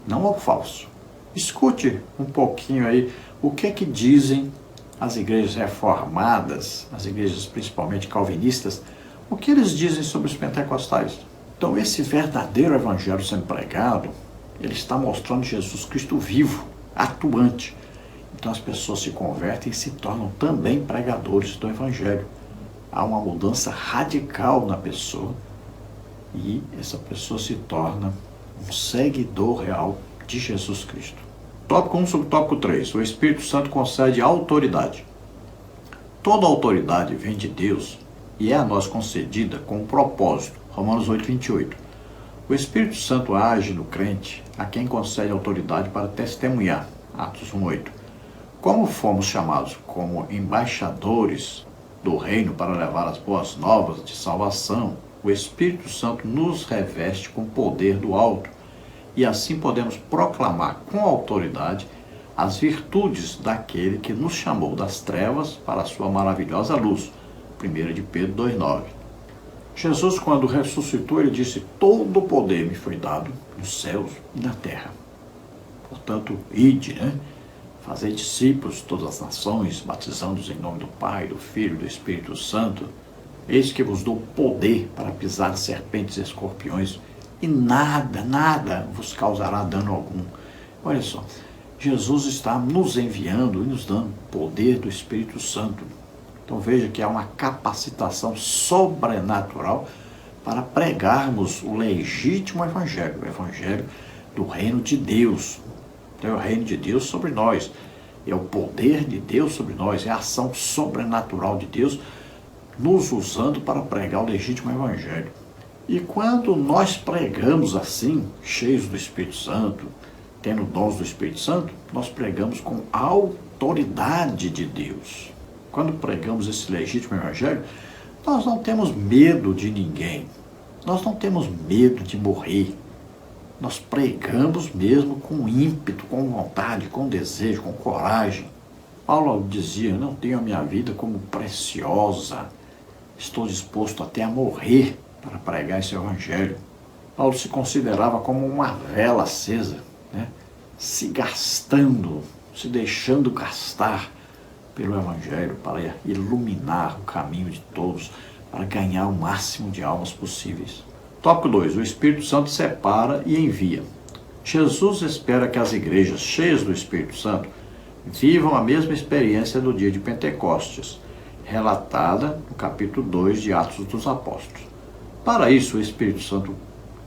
não ao falso. Escute um pouquinho aí o que dizem as igrejas reformadas, as igrejas principalmente calvinistas, o que eles dizem sobre os pentecostais. Então esse verdadeiro evangelho sendo pregado, ele está mostrando Jesus Cristo vivo, atuante. Então as pessoas se convertem e se tornam também pregadores do evangelho. Há uma mudança radical na pessoa e essa pessoa se torna um seguidor real de Jesus Cristo. Tópico 1 sobre tópico 3. O Espírito Santo concede autoridade. Toda autoridade vem de Deus e é a nós concedida com um propósito. Romanos 8, 28. O Espírito Santo age no crente a quem concede autoridade para testemunhar. Atos 1, 8. Como fomos chamados como embaixadores do reino para levar as boas novas de salvação, o Espírito Santo nos reveste com poder do alto e assim podemos proclamar com autoridade as virtudes daquele que nos chamou das trevas para a sua maravilhosa luz. 1 de Pedro 2,9. Jesus, quando ressuscitou, ele disse, todo o poder me foi dado nos céus e na terra. Portanto, ide, fazei discípulos de todas as nações, batizando-os em nome do Pai, do Filho e do Espírito Santo. Eis que vos dou poder para pisar serpentes e escorpiões, e nada vos causará dano algum. Olha só, Jesus está nos enviando e nos dando poder do Espírito Santo. Então veja que há uma capacitação sobrenatural para pregarmos o legítimo evangelho, o evangelho do reino de Deus. Então é o reino de Deus sobre nós, é o poder de Deus sobre nós, é a ação sobrenatural de Deus nos usando para pregar o legítimo evangelho. E quando nós pregamos assim, cheios do Espírito Santo, tendo dons do Espírito Santo, nós pregamos com autoridade de Deus. Quando pregamos esse legítimo evangelho, nós não temos medo de ninguém. Nós não temos medo de morrer. Nós pregamos mesmo com ímpeto, com vontade, com desejo, com coragem. Paulo dizia, não tenho a minha vida como preciosa. Estou disposto até a morrer para pregar esse evangelho. Paulo se considerava como uma vela acesa, se gastando, se deixando gastar pelo Evangelho para iluminar o caminho de todos, para ganhar o máximo de almas possíveis. Tópico 2. O Espírito Santo separa e envia. Jesus espera que as igrejas cheias do Espírito Santo vivam a mesma experiência do dia de Pentecostes, relatada no capítulo 2 de Atos dos Apóstolos. Para isso, o Espírito Santo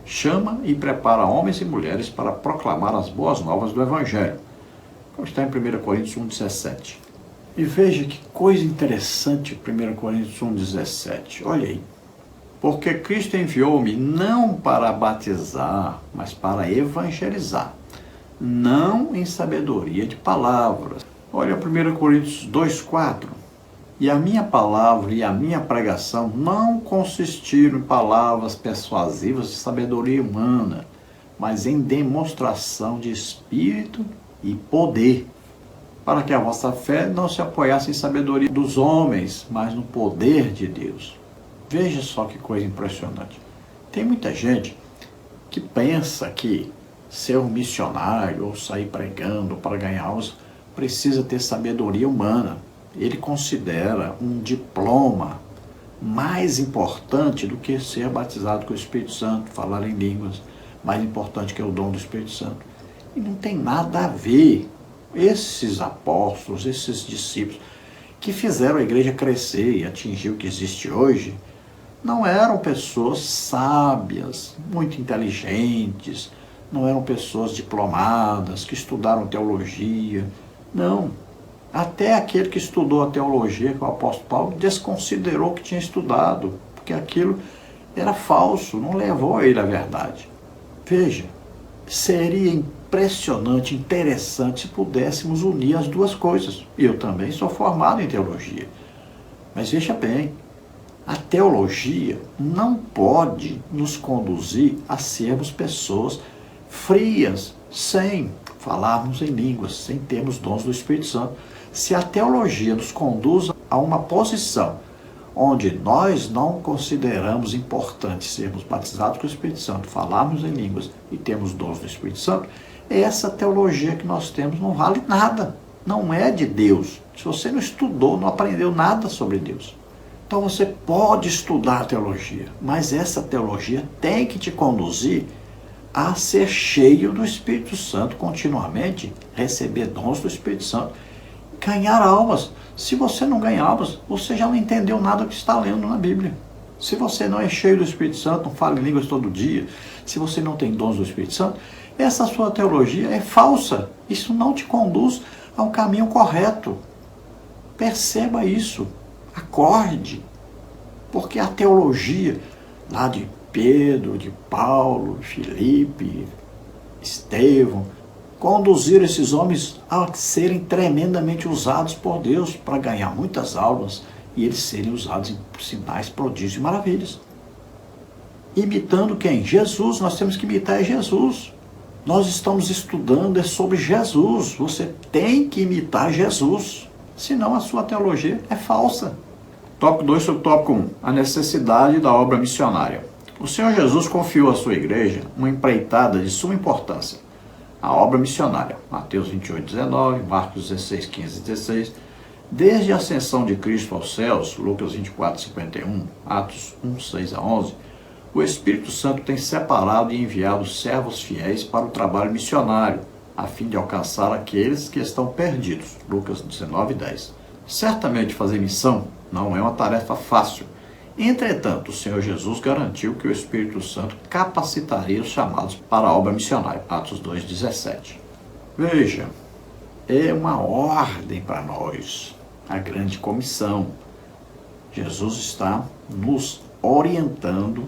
chama e prepara homens e mulheres para proclamar as boas novas do Evangelho, como está em 1 Coríntios 1,17. E veja que coisa interessante 1 Coríntios 1,17. Olha aí. Porque Cristo enviou-me não para batizar, mas para evangelizar, não em sabedoria de palavras. Olha 1 Coríntios 2,4. E a minha palavra e a minha pregação não consistiram em palavras persuasivas de sabedoria humana, mas em demonstração de espírito e poder, para que a vossa fé não se apoiasse em sabedoria dos homens, mas no poder de Deus. Veja só que coisa impressionante. Tem muita gente que pensa que ser um missionário ou sair pregando para ganhar almas precisa ter sabedoria humana. Ele considera um diploma mais importante do que ser batizado com o Espírito Santo, falar em línguas, mais importante que o dom do Espírito Santo. E não tem nada a ver. Esses apóstolos, esses discípulos que fizeram a igreja crescer e atingir o que existe hoje, não eram pessoas sábias, muito inteligentes, não eram pessoas diplomadas, que estudaram teologia. Não. Até aquele que estudou a teologia, que é o apóstolo Paulo, desconsiderou o que tinha estudado, porque aquilo era falso, não levou ele à verdade. Veja, seria impressionante, interessante se pudéssemos unir as duas coisas. Eu também sou formado em teologia. Mas veja bem, a teologia não pode nos conduzir a sermos pessoas frias, sem falarmos em línguas, sem termos dons do Espírito Santo. Se a teologia nos conduz a uma posição onde nós não consideramos importante sermos batizados com o Espírito Santo, falarmos em línguas e termos dons do Espírito Santo, essa teologia que nós temos não vale nada, não é de Deus. Se você não estudou, não aprendeu nada sobre Deus. Então você pode estudar a teologia, mas essa teologia tem que te conduzir a ser cheio do Espírito Santo continuamente, receber dons do Espírito Santo, ganhar almas. Se você não ganha almas, você já não entendeu nada do que está lendo na Bíblia. Se você não é cheio do Espírito Santo, não fala em línguas todo dia, se você não tem dons do Espírito Santo, essa sua teologia é falsa. Isso não te conduz ao caminho correto. Perceba isso. Acorde. Porque a teologia lá de Pedro, de Paulo, Filipe, Estevão, conduziram esses homens a serem tremendamente usados por Deus para ganhar muitas almas e eles serem usados em sinais, prodígios e maravilhas. Imitando quem? Jesus. Nós temos que imitar Jesus. Nós estamos estudando sobre Jesus. Você tem que imitar Jesus, senão a sua teologia é falsa. Tópico 2 sobre o tópico 1. A necessidade da obra missionária. O Senhor Jesus confiou à sua igreja uma empreitada de suma importância, a obra missionária. Mateus 28:19, Marcos 16:15 e 16. Desde a ascensão de Cristo aos céus, Lucas 24:51, Atos 1:6-11, o Espírito Santo tem separado e enviado servos fiéis para o trabalho missionário, a fim de alcançar aqueles que estão perdidos. Lucas 19:10. Certamente fazer missão não é uma tarefa fácil. Entretanto, o Senhor Jesus garantiu que o Espírito Santo capacitaria os chamados para a obra missionária. Atos 2:17. Veja, é uma ordem para nós, a grande comissão. Jesus está nos orientando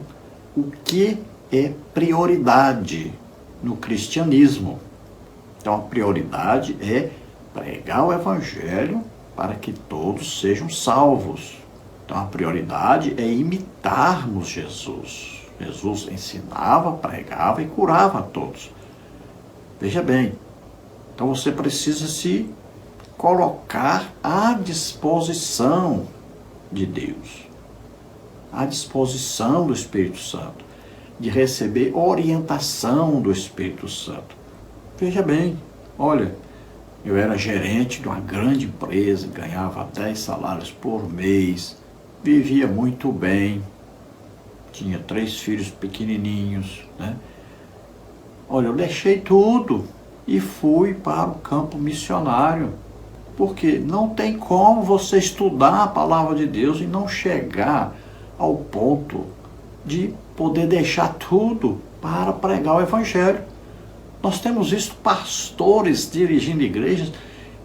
o que é prioridade no cristianismo. Então, a prioridade é pregar o Evangelho para que todos sejam salvos. Então, a prioridade é imitarmos Jesus. Jesus ensinava, pregava e curava a todos. Veja bem, então você precisa se colocar à disposição de Deus, à disposição do Espírito Santo, de receber orientação do Espírito Santo. Veja bem, Olha, eu era gerente de uma grande empresa, ganhava 10 salários por mês, vivia muito bem, tinha 3 filhos pequenininhos, né? Olha, eu deixei tudo e fui para o campo missionário, porque não tem como você estudar a palavra de Deus e não chegar ao ponto de poder deixar tudo para pregar o Evangelho. Nós temos visto pastores dirigindo igrejas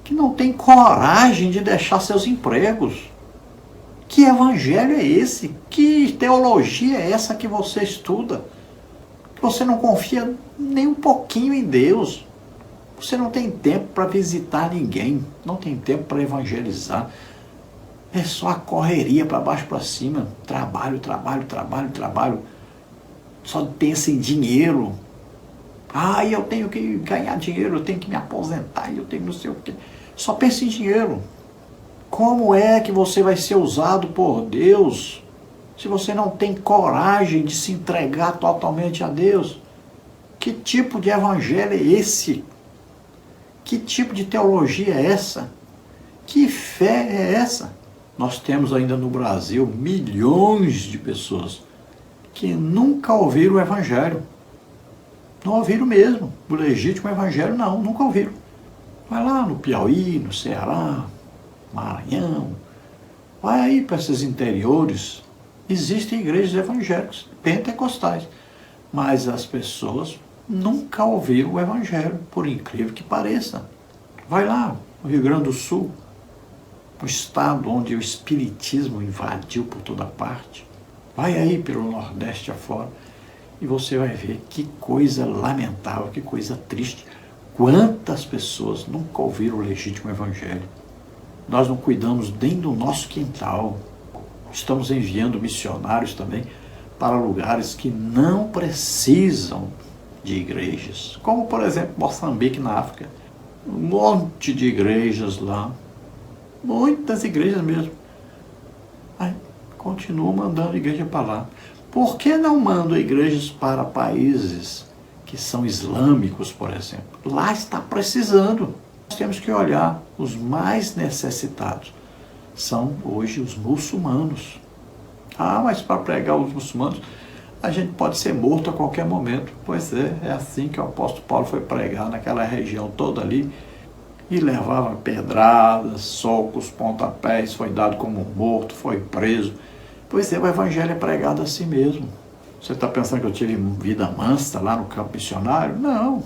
que não têm coragem de deixar seus empregos. Que evangelho é esse? Que teologia é essa que você estuda? Que você não confia nem um pouquinho em Deus. Você não tem tempo para visitar ninguém, não tem tempo para evangelizar. É só a correria para baixo para cima. Trabalho, trabalho, trabalho, trabalho. Só pensa em dinheiro. Ah, eu tenho que ganhar dinheiro, eu tenho que me aposentar, eu tenho não sei o quê. Só pensa em dinheiro. Como é que você vai ser usado por Deus se você não tem coragem de se entregar totalmente a Deus? Que tipo de evangelho é esse? Que tipo de teologia é essa? Que fé é essa? Nós temos ainda no Brasil milhões de pessoas que nunca ouviram o evangelho. Não ouviram mesmo. O legítimo evangelho não, nunca ouviram. Vai lá no Piauí, no Ceará, Maranhão, vai aí para esses interiores. Existem igrejas evangélicas, pentecostais, mas as pessoas nunca ouviram o evangelho, por incrível que pareça. Vai lá no Rio Grande do Sul, um estado onde o espiritismo invadiu por toda parte. Vai aí pelo Nordeste afora e você vai ver que coisa lamentável, que coisa triste. Quantas pessoas nunca ouviram o legítimo evangelho? Nós não cuidamos nem do nosso quintal. Estamos enviando missionários também para lugares que não precisam de igrejas. Como, por exemplo, Moçambique, na África. Um monte de igrejas lá. Muitas igrejas mesmo. Aí, continuam mandando igreja para lá. Por que não mandam igrejas para países que são islâmicos, por exemplo? Lá está precisando. Nós temos que olhar, os mais necessitados são hoje os muçulmanos. Ah, mas para pregar os muçulmanos, a gente pode ser morto a qualquer momento. Pois é assim que o apóstolo Paulo foi pregar naquela região toda ali, e levava pedradas, socos, pontapés, foi dado como morto, foi preso. Pois é, o evangelho é pregado assim mesmo. Você está pensando que eu tive vida mansa lá no campo missionário? Não.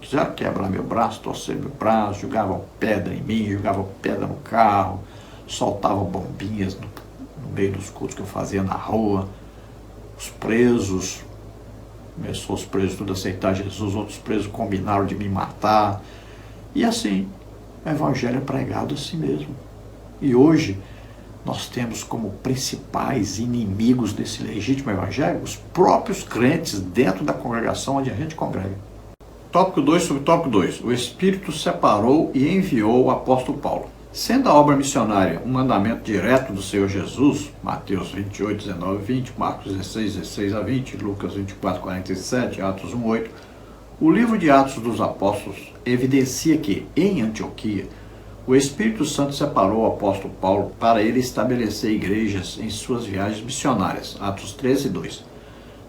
Quiseram quebrar meu braço, torcer meu braço, jogavam pedra em mim, jogavam pedra no carro, soltavam bombinhas no meio dos cultos que eu fazia na rua. Os presos, começou os presos tudo a aceitar Jesus, outros presos combinaram de me matar. E assim, o evangelho é pregado assim mesmo. E hoje, nós temos como principais inimigos desse legítimo evangelho os próprios crentes dentro da congregação onde a gente congrega. Tópico 2, subtópico 2. O Espírito separou e enviou o apóstolo Paulo. Sendo a obra missionária um mandamento direto do Senhor Jesus, Mateus 28, 19 e 20, Marcos 16, 16 a 20, Lucas 24, 47, Atos 1, 8, o livro de Atos dos Apóstolos evidencia que, em Antioquia, o Espírito Santo separou o apóstolo Paulo para ele estabelecer igrejas em suas viagens missionárias, Atos 13, 2.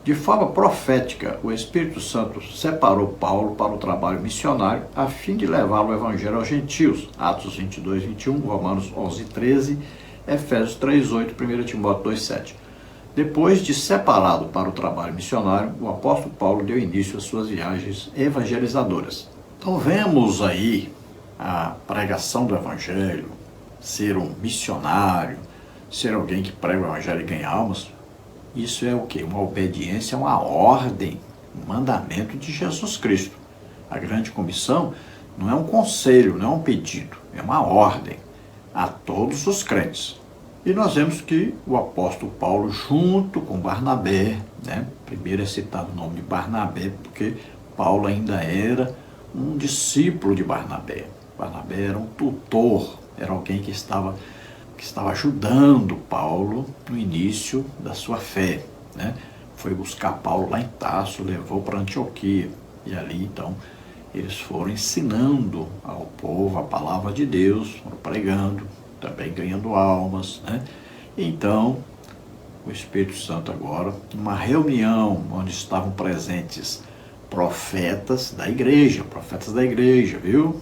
De forma profética, o Espírito Santo separou Paulo para o trabalho missionário a fim de levar o evangelho aos gentios, Atos 22, 21, Romanos 11, 13, Efésios 3, 8, 1 Timóteo 2, 7. Depois de separado para o trabalho missionário, o apóstolo Paulo deu início às suas viagens evangelizadoras. Então vemos aí a pregação do evangelho, ser um missionário, ser alguém que prega o evangelho e ganha almas. Isso é o quê? Uma obediência a uma ordem, um mandamento de Jesus Cristo. A grande comissão não é um conselho, não é um pedido, é uma ordem a todos os crentes. E nós vemos que o apóstolo Paulo, junto com Barnabé, né? Primeiro é citado o nome de Barnabé, porque Paulo ainda era um discípulo de Barnabé. Barnabé era um tutor, era alguém que estava ajudando Paulo no início da sua fé, né? Foi buscar Paulo lá em Tarso, levou para Antioquia, e ali então Eles foram ensinando ao povo a palavra de Deus, foram pregando, também ganhando almas, né? Então, o Espírito Santo agora, numa reunião onde estavam presentes profetas da igreja, viu?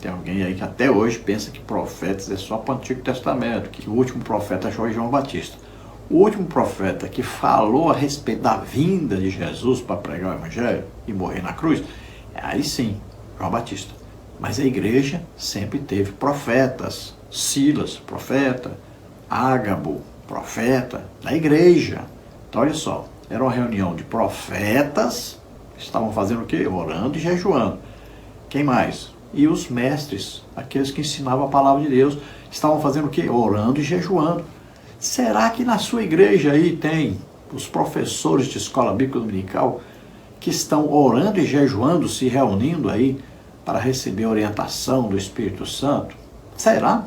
Tem alguém aí que até hoje pensa que profetas é só para o Antigo Testamento, que o último profeta foi João Batista. O último profeta que falou a respeito da vinda de Jesus para pregar o Evangelho e morrer na cruz, aí sim, João Batista. Mas a igreja sempre teve profetas. Silas, profeta. Ágabo, profeta da igreja. Então, olha só, era uma reunião de profetas, estavam fazendo o quê? Orando e jejuando. Quem mais? E os mestres, aqueles que ensinavam a palavra de Deus, estavam fazendo o quê? Orando e jejuando. Será que na sua igreja aí tem os professores de escola bíblica dominical que estão orando e jejuando, se reunindo aí para receber a orientação do Espírito Santo? Será?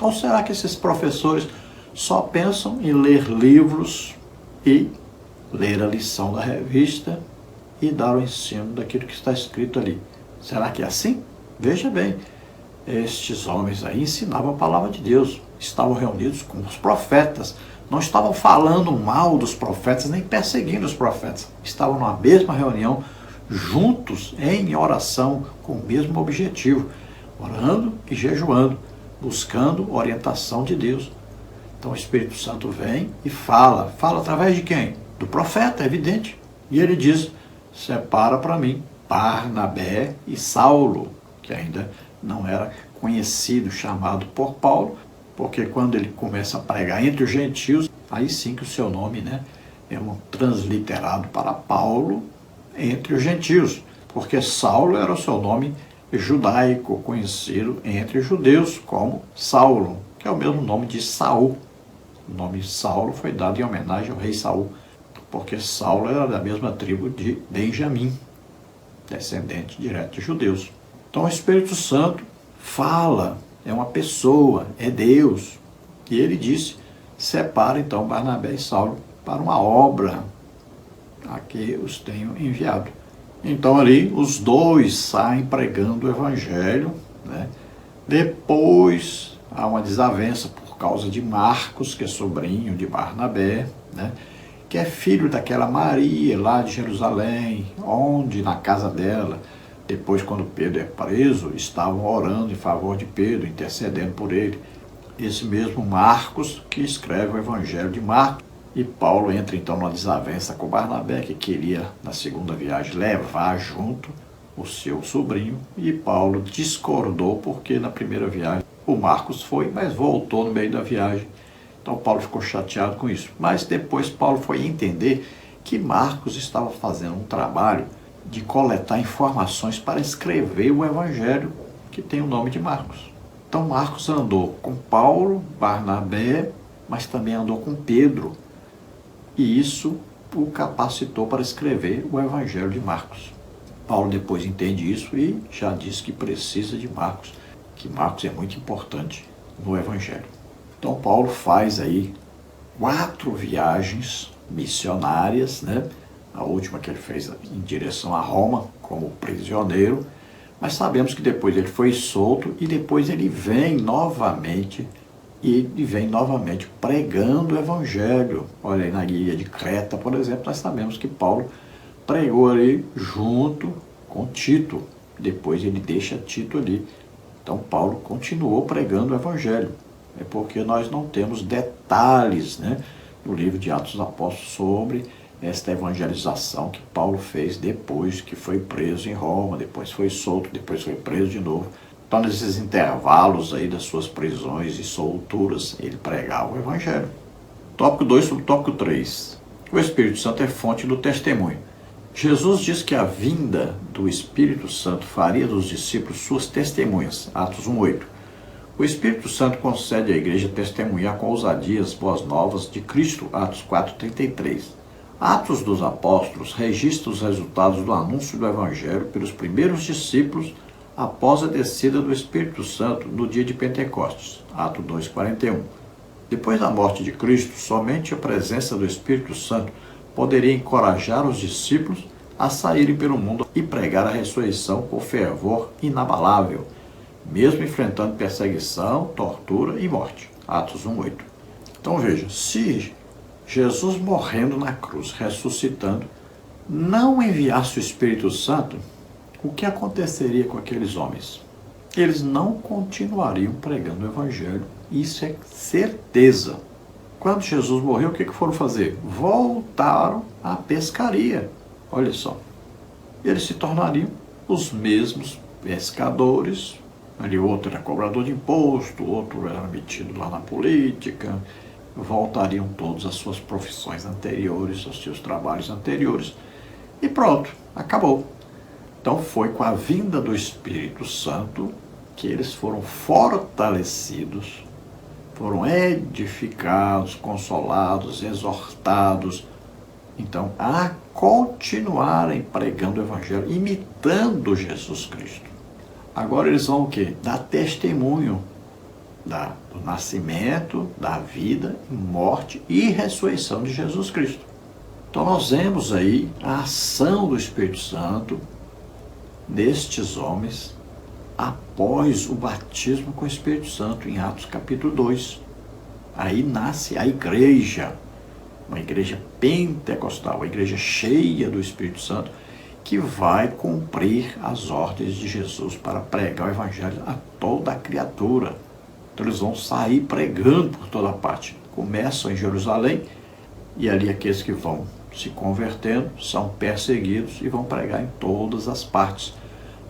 Ou será que esses professores só pensam em ler livros e ler a lição da revista e dar o ensino daquilo que está escrito ali? Será que é assim? Veja bem, estes homens aí ensinavam a palavra de Deus, estavam reunidos com os profetas, não estavam falando mal dos profetas, nem perseguindo os profetas, estavam numa mesma reunião, juntos em oração, com o mesmo objetivo, orando e jejuando, buscando orientação de Deus. Então o Espírito Santo vem e fala através de quem? Do profeta, é evidente. E ele diz, separa para mim Barnabé e Saulo, que ainda não era conhecido, chamado por Paulo, porque quando ele começa a pregar entre os gentios, aí sim que o seu nome, né, é um transliterado para Paulo entre os gentios, porque Saulo era o seu nome judaico, conhecido entre os judeus como Saulo, que é o mesmo nome de Saul. O nome Saulo foi dado em homenagem ao rei Saul, porque Saulo era da mesma tribo de Benjamim, descendente direto de judeus. Então o Espírito Santo fala, é uma pessoa, é Deus. E ele disse, separa então Barnabé e Saulo para uma obra a que os tenho enviado. Então ali os dois saem pregando o Evangelho, né? Depois há uma desavença por causa de Marcos, que é sobrinho de Barnabé, né? Que é filho daquela Maria lá de Jerusalém, onde na casa dela, depois quando Pedro é preso, estavam orando em favor de Pedro, intercedendo por ele. Esse mesmo Marcos que escreve o Evangelho de Marcos. E Paulo entra então numa desavença com Barnabé, que queria, na segunda viagem, levar junto o seu sobrinho. E Paulo discordou, porque na primeira viagem o Marcos foi, mas voltou no meio da viagem. Então Paulo ficou chateado com isso. Mas depois Paulo foi entender que Marcos estava fazendo um trabalho de coletar informações para escrever o Evangelho, que tem o nome de Marcos. Então Marcos andou com Paulo, Barnabé, mas também andou com Pedro. E isso o capacitou para escrever o Evangelho de Marcos. Paulo depois entende isso e já diz que precisa de Marcos, que Marcos é muito importante no Evangelho. Então Paulo faz aí 4 viagens missionárias, né? A última que ele fez em direção a Roma, como prisioneiro, mas sabemos que depois ele foi solto e depois ele vem novamente pregando o Evangelho. Olha aí na ilha de Creta, por exemplo, nós sabemos que Paulo pregou ali junto com Tito. Depois ele deixa Tito ali. Então Paulo continuou pregando o Evangelho. É porque nós não temos detalhes, né, no livro de Atos dos Apóstolos sobre esta evangelização que Paulo fez depois que foi preso em Roma, depois foi solto, depois foi preso de novo. Então, nesses intervalos aí das suas prisões e solturas, ele pregava o Evangelho. Tópico 2 sobre o tópico 3. O Espírito Santo é fonte do testemunho. Jesus diz que a vinda do Espírito Santo faria dos discípulos suas testemunhas. Atos 1:8. O Espírito Santo concede à igreja testemunhar com ousadia as boas novas de Cristo. Atos 4:33. Atos dos Apóstolos registra os resultados do anúncio do Evangelho pelos primeiros discípulos após a descida do Espírito Santo no dia de Pentecostes, Atos 2:41. Depois da morte de Cristo, somente a presença do Espírito Santo poderia encorajar os discípulos a saírem pelo mundo e pregar a ressurreição com fervor inabalável, mesmo enfrentando perseguição, tortura e morte. Atos 1:8. Então veja, se Jesus morrendo na cruz, ressuscitando, não enviasse o Espírito Santo, o que aconteceria com aqueles homens? Eles não continuariam pregando o Evangelho. Isso é certeza. Quando Jesus morreu, o que foram fazer? Voltaram à pescaria. Olha só. Eles se tornariam os mesmos pescadores. Ali outro era cobrador de imposto, outro era metido lá na política. Voltariam todos às suas profissões anteriores, aos seus trabalhos anteriores. E pronto, acabou. Então foi com a vinda do Espírito Santo que eles foram fortalecidos, foram edificados, consolados, exortados, então, a continuarem pregando o Evangelho, imitando Jesus Cristo. Agora eles vão o quê? Dar testemunho do nascimento, da vida, morte e ressurreição de Jesus Cristo. Então nós vemos aí a ação do Espírito Santo nestes homens após o batismo com o Espírito Santo, em Atos capítulo 2. Aí nasce a igreja, uma igreja pentecostal, uma igreja cheia do Espírito Santo, que vai cumprir as ordens de Jesus para pregar o Evangelho a toda a criatura. Então eles vão sair pregando por toda parte. Começam em Jerusalém, e ali aqueles que vão se convertendo são perseguidos e vão pregar em todas as partes.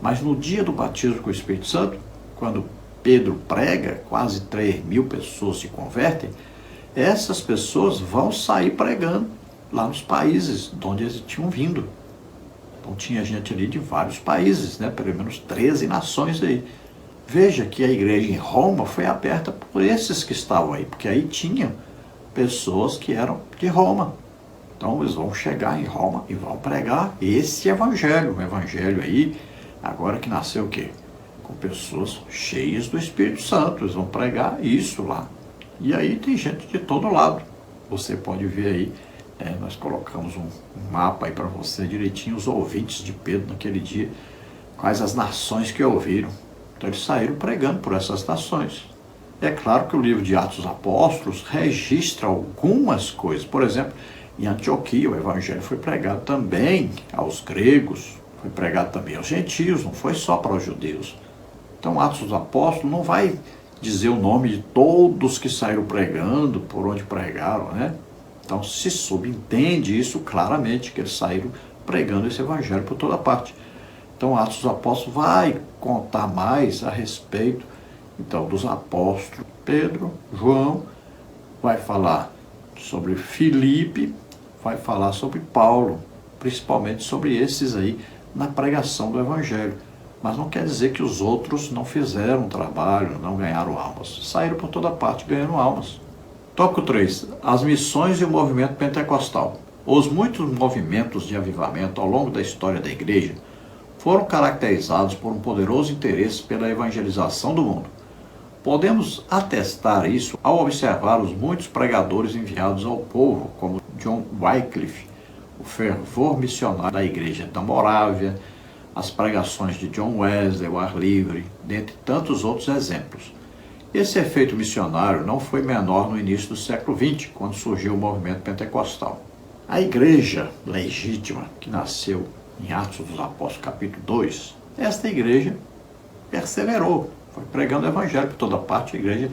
Mas no dia do batismo com o Espírito Santo, quando Pedro prega, quase 3.000 pessoas se convertem, essas pessoas vão sair pregando lá nos países de onde eles tinham vindo. Então tinha gente ali de vários países, né? Pelo menos 13 nações aí. Veja que a igreja em Roma foi aberta por esses que estavam aí, porque aí tinham pessoas que eram de Roma. Então eles vão chegar em Roma e vão pregar esse evangelho, um evangelho aí, agora que nasceu o quê? Com pessoas cheias do Espírito Santo, eles vão pregar isso lá. E aí tem gente de todo lado. Você pode ver aí, nós colocamos um mapa aí para você direitinho, os ouvintes de Pedro naquele dia, quais as nações que ouviram. Então eles saíram pregando por essas nações. É claro que o livro de Atos dos Apóstolos registra algumas coisas. Por exemplo, em Antioquia o evangelho foi pregado também aos gregos, foi pregado também aos gentios, não foi só para os judeus. Então Atos dos Apóstolos não vai dizer o nome de todos que saíram pregando, por onde pregaram, né? Então se subentende isso claramente, que eles saíram pregando esse evangelho por toda parte. Então Atos dos Apóstolos vai contar mais a respeito, então, dos apóstolos Pedro, João, vai falar sobre Filipe, vai falar sobre Paulo, principalmente sobre esses aí na pregação do evangelho. Mas não quer dizer que os outros não fizeram trabalho, não ganharam almas. Saíram por toda parte ganhando almas. Tópico 3. As missões e o movimento pentecostal. Os muitos movimentos de avivamento ao longo da história da igreja foram caracterizados por um poderoso interesse pela evangelização do mundo. Podemos atestar isso ao observar os muitos pregadores enviados ao povo, como John Wycliffe, o fervor missionário da igreja da Morávia, as pregações de John Wesley, o ar livre, dentre tantos outros exemplos. Esse efeito missionário não foi menor no início do século XX, quando surgiu o movimento pentecostal. A igreja legítima, que nasceu em Atos dos Apóstolos, capítulo 2, esta igreja perseverou, foi pregando o evangelho por toda parte, a igreja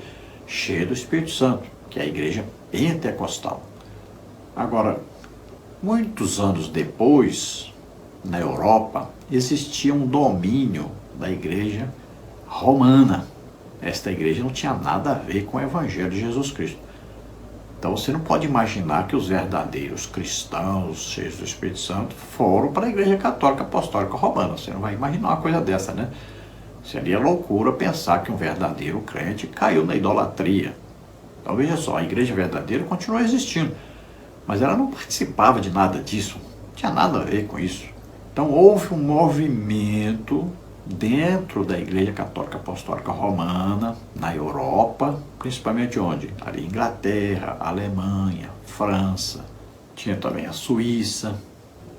cheia do Espírito Santo, que é a igreja pentecostal. Agora, muitos anos depois, na Europa, existia um domínio da igreja romana. Esta igreja não tinha nada a ver com o evangelho de Jesus Cristo. Então você não pode imaginar que os verdadeiros cristãos cheios do Espírito Santo foram para a igreja católica apostólica romana. Você não vai imaginar uma coisa dessa, né? Seria loucura pensar que um verdadeiro crente caiu na idolatria. Então veja só, a igreja verdadeira continua existindo, mas ela não participava de nada disso, não tinha nada a ver com isso. Então houve um movimento dentro da Igreja Católica Apostólica Romana, na Europa, principalmente onde? Ali Inglaterra, Alemanha, França, tinha também a Suíça,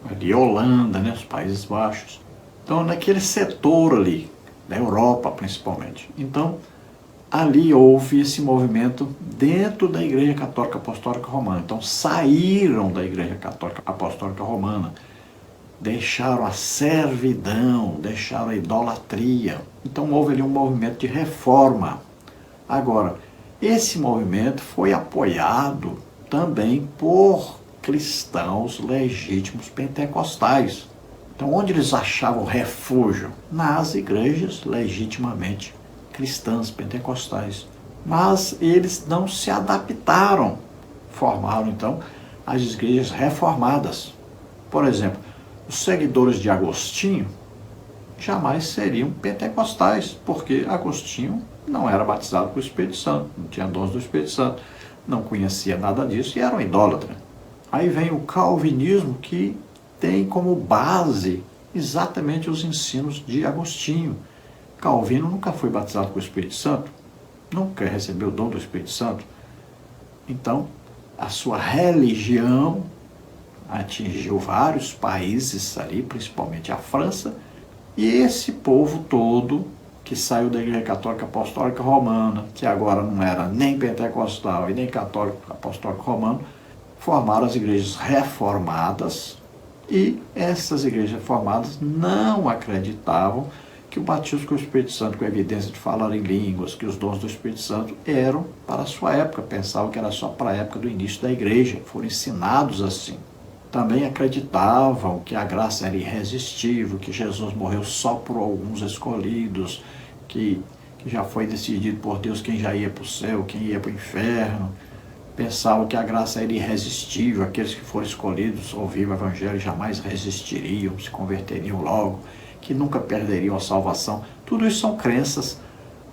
ali Holanda, né, os Países Baixos. Então, naquele setor ali, da Europa principalmente. Então, ali houve esse movimento dentro da Igreja Católica Apostólica Romana. Então, saíram da Igreja Católica Apostólica Romana, deixaram a servidão, deixaram a idolatria. Então, houve ali um movimento de reforma. Agora, esse movimento foi apoiado também por cristãos legítimos pentecostais. Então, onde eles achavam refúgio? Nas igrejas legitimamente cristãs pentecostais. Mas eles não se adaptaram. Formaram, então, as igrejas reformadas. Por exemplo, os seguidores de Agostinho jamais seriam pentecostais, porque Agostinho não era batizado com o Espírito Santo, não tinha dons do Espírito Santo, não conhecia nada disso e era um idólatra. Aí vem o calvinismo, que tem como base exatamente os ensinos de Agostinho. Calvino nunca foi batizado com o Espírito Santo, nunca recebeu o dom do Espírito Santo. Então, a sua religião atingiu vários países ali, principalmente a França, e esse povo todo que saiu da Igreja Católica Apostólica Romana, que agora não era nem pentecostal e nem católico apostólico romano, formaram as igrejas reformadas, e essas igrejas reformadas não acreditavam que o batismo com o Espírito Santo, com a evidência de falar em línguas, que os dons do Espírito Santo eram para a sua época, pensavam que era só para a época do início da igreja, foram ensinados assim. Também acreditavam que a graça era irresistível, que Jesus morreu só por alguns escolhidos, que já foi decidido por Deus quem já ia para o céu, quem ia para o inferno. Pensavam que a graça era irresistível, aqueles que foram escolhidos ouvir o Evangelho jamais resistiriam, se converteriam logo, que nunca perderiam a salvação. Tudo isso são crenças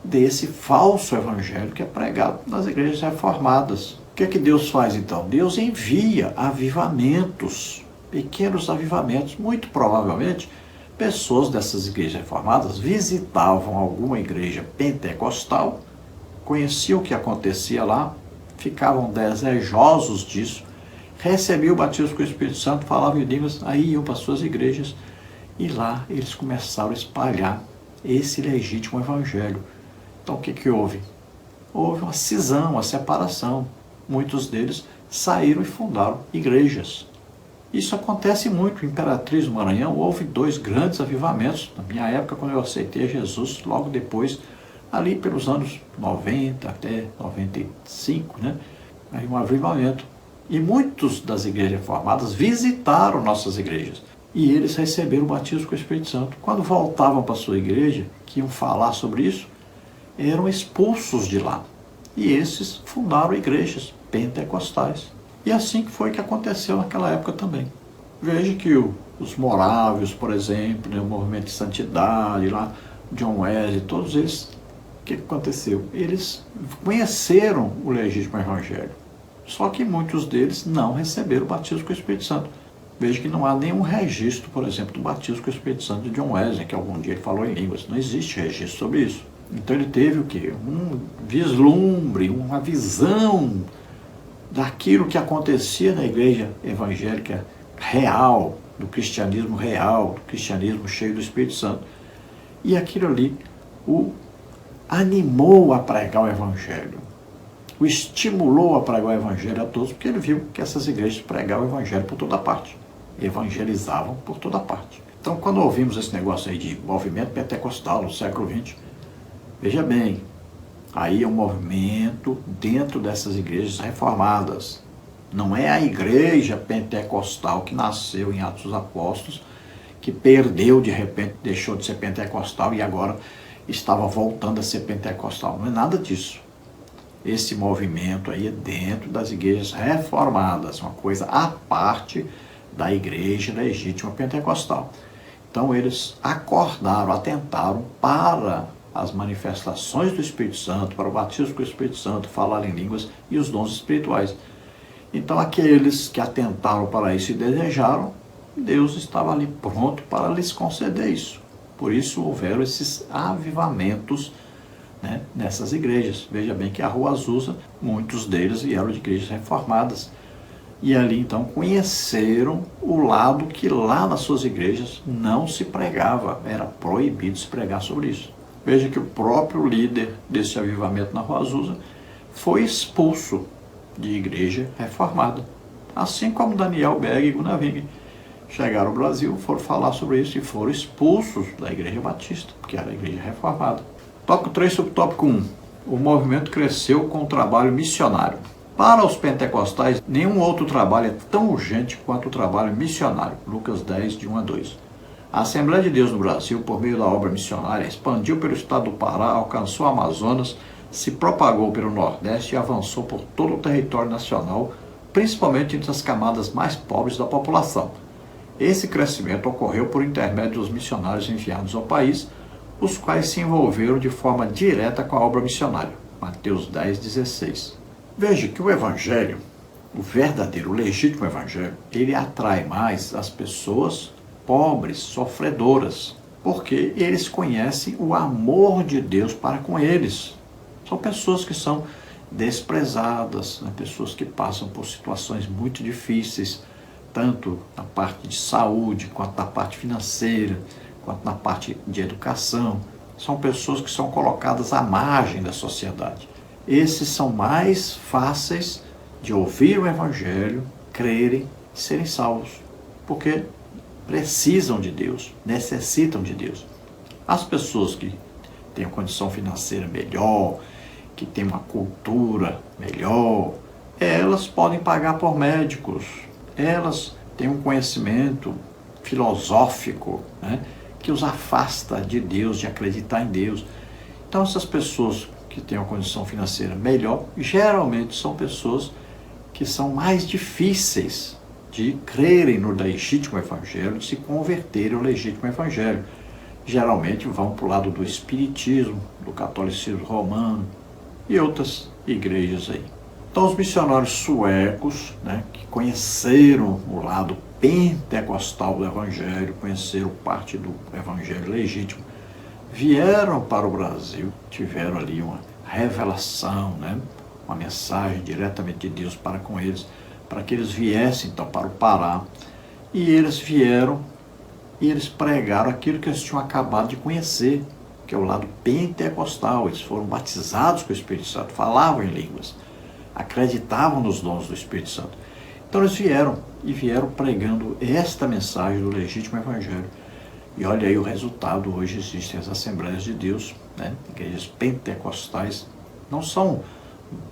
desse falso Evangelho que é pregado nas igrejas reformadas. O que é que Deus faz então? Deus envia avivamentos, pequenos avivamentos. Muito provavelmente, pessoas dessas igrejas reformadas visitavam alguma igreja pentecostal, conheciam o que acontecia lá, ficavam desejosos disso, recebiam o batismo com o Espírito Santo, falavam em línguas, aí iam para suas igrejas, e lá eles começaram a espalhar esse legítimo evangelho. Então o que houve? Houve uma cisão, uma separação. Muitos deles saíram e fundaram igrejas. Isso acontece muito. Em Imperatriz do Maranhão houve 2 grandes avivamentos. Na minha época, quando eu aceitei Jesus, logo depois, ali pelos anos 90 até 95, né? Aí um avivamento. E muitos das igrejas reformadas visitaram nossas igrejas. E eles receberam o batismo com o Espírito Santo. Quando voltavam para a sua igreja, que iam falar sobre isso, eram expulsos de lá. E esses fundaram igrejas pentecostais. E assim que foi que aconteceu naquela época também. Veja que os morávios, por exemplo, né, o movimento de santidade, lá, John Wesley, todos eles, o que aconteceu? Eles conheceram o legítimo evangelho. Só que muitos deles não receberam o batismo com o Espírito Santo. Veja que não há nenhum registro, por exemplo, do batismo com o Espírito Santo de John Wesley, que algum dia ele falou em línguas. Não existe registro sobre isso. Então ele teve o quê? Um vislumbre, uma visão daquilo que acontecia na igreja evangélica real, do cristianismo cheio do Espírito Santo. E aquilo ali o animou a pregar o evangelho, o estimulou a pregar o evangelho a todos, porque ele viu que essas igrejas pregavam o evangelho por toda parte, evangelizavam por toda parte. Então, quando ouvimos esse negócio aí de movimento pentecostal no século XX, veja bem, aí é um movimento dentro dessas igrejas reformadas. Não é a igreja pentecostal que nasceu em Atos dos Apóstolos, que perdeu de repente, deixou de ser pentecostal e agora estava voltando a ser pentecostal. Não é nada disso. Esse movimento aí é dentro das igrejas reformadas, uma coisa à parte da igreja legítima pentecostal. Então eles acordaram, atentaram para as manifestações do Espírito Santo, para o batismo com o Espírito Santo, falar em línguas e os dons espirituais. Então aqueles que atentaram para isso e desejaram, Deus estava ali pronto para lhes conceder isso. Por isso houveram esses avivamentos, né, nessas igrejas. Veja bem que a Rua Azusa, muitos deles vieram de igrejas reformadas. E ali então conheceram o lado que lá nas suas igrejas não se pregava, era proibido se pregar sobre isso. Veja que o próprio líder desse avivamento na Rua Azusa foi expulso de igreja reformada. Assim como Daniel Berg e Gunnar Wing chegaram ao Brasil, foram falar sobre isso e foram expulsos da Igreja Batista, que era a Igreja Reformada. Tópico 3, subtópico 1. O movimento cresceu com o trabalho missionário. Para os pentecostais, nenhum outro trabalho é tão urgente quanto o trabalho missionário. Lucas 10, de 1 a 2. A Assembleia de Deus no Brasil, por meio da obra missionária, expandiu pelo estado do Pará, alcançou o Amazonas, se propagou pelo Nordeste e avançou por todo o território nacional, principalmente entre as camadas mais pobres da população. Esse crescimento ocorreu por intermédio dos missionários enviados ao país, os quais se envolveram de forma direta com a obra missionária. Mateus 10, 16. Veja que o Evangelho, o verdadeiro, o legítimo Evangelho, ele atrai mais as pessoas pobres, sofredoras, porque eles conhecem o amor de Deus para com eles. São pessoas que são desprezadas, né? Pessoas que passam por situações muito difíceis, tanto na parte de saúde, quanto na parte financeira, quanto na parte de educação. São pessoas que são colocadas à margem da sociedade. Esses são mais fáceis de ouvir o Evangelho, crerem e serem salvos, porque precisam de Deus, necessitam de Deus. As pessoas que têm uma condição financeira melhor, que têm uma cultura melhor, elas podem pagar por médicos, elas têm um conhecimento filosófico, né, que os afasta de Deus, de acreditar em Deus. Então essas pessoas que têm uma condição financeira melhor, geralmente são pessoas que são mais difíceis de crerem no legítimo Evangelho, de se converterem ao legítimo Evangelho. Geralmente vão para o lado do espiritismo, do catolicismo romano e outras igrejas aí. Então os missionários suecos, né, que conheceram o lado pentecostal do Evangelho, conheceram parte do Evangelho legítimo, vieram para o Brasil, tiveram ali uma revelação, né, uma mensagem diretamente de Deus para com eles, para que eles viessem então para o Pará. E eles vieram e eles pregaram aquilo que eles tinham acabado de conhecer, que é o lado pentecostal. Eles foram batizados com o Espírito Santo, falavam em línguas, acreditavam nos dons do Espírito Santo. Então eles vieram pregando esta mensagem do legítimo Evangelho. E olha aí o resultado. Hoje existem as Assembleias de Deus, né? Igrejas pentecostais. Não são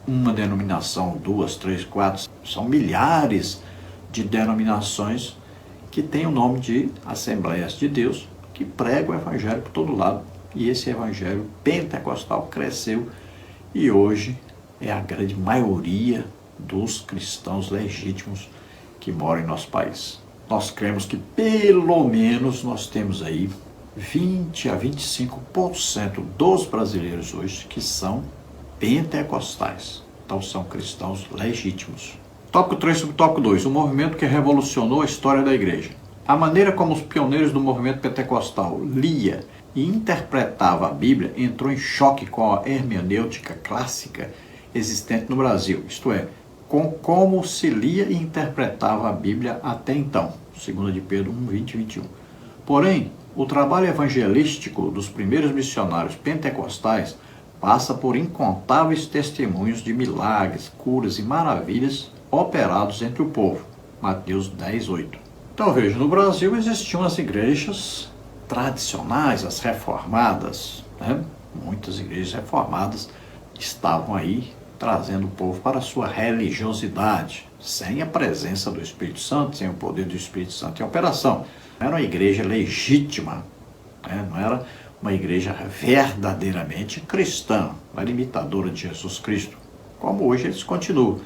uma denominação, 2, 3, 4, são milhares de denominações que têm o nome de Assembleias de Deus, que pregam o Evangelho por todo lado. E esse Evangelho pentecostal cresceu e hoje é a grande maioria dos cristãos legítimos que moram em nosso país. Nós cremos que pelo menos nós temos aí 20 a 25% dos brasileiros hoje que são pentecostais. Então são cristãos legítimos. Tópico 3, subtópico 2. O movimento que revolucionou a história da igreja. A maneira como os pioneiros do movimento pentecostal lia e interpretava a Bíblia entrou em choque com a hermenêutica clássica existente no Brasil, isto é, com como se lia e interpretava a Bíblia até então, 2 de Pedro 1, 20 e 21. Porém, o trabalho evangelístico dos primeiros missionários pentecostais passa por incontáveis testemunhos de milagres, curas e maravilhas operados entre o povo. Mateus 10, 8. Então veja, no Brasil existiam as igrejas tradicionais, as reformadas, né? Muitas igrejas reformadas estavam aí trazendo o povo para a sua religiosidade, sem a presença do Espírito Santo, sem o poder do Espírito Santo em operação. Não era uma igreja legítima, né? Não era uma igreja verdadeiramente cristã, uma imitadora de Jesus Cristo, como hoje eles continuam.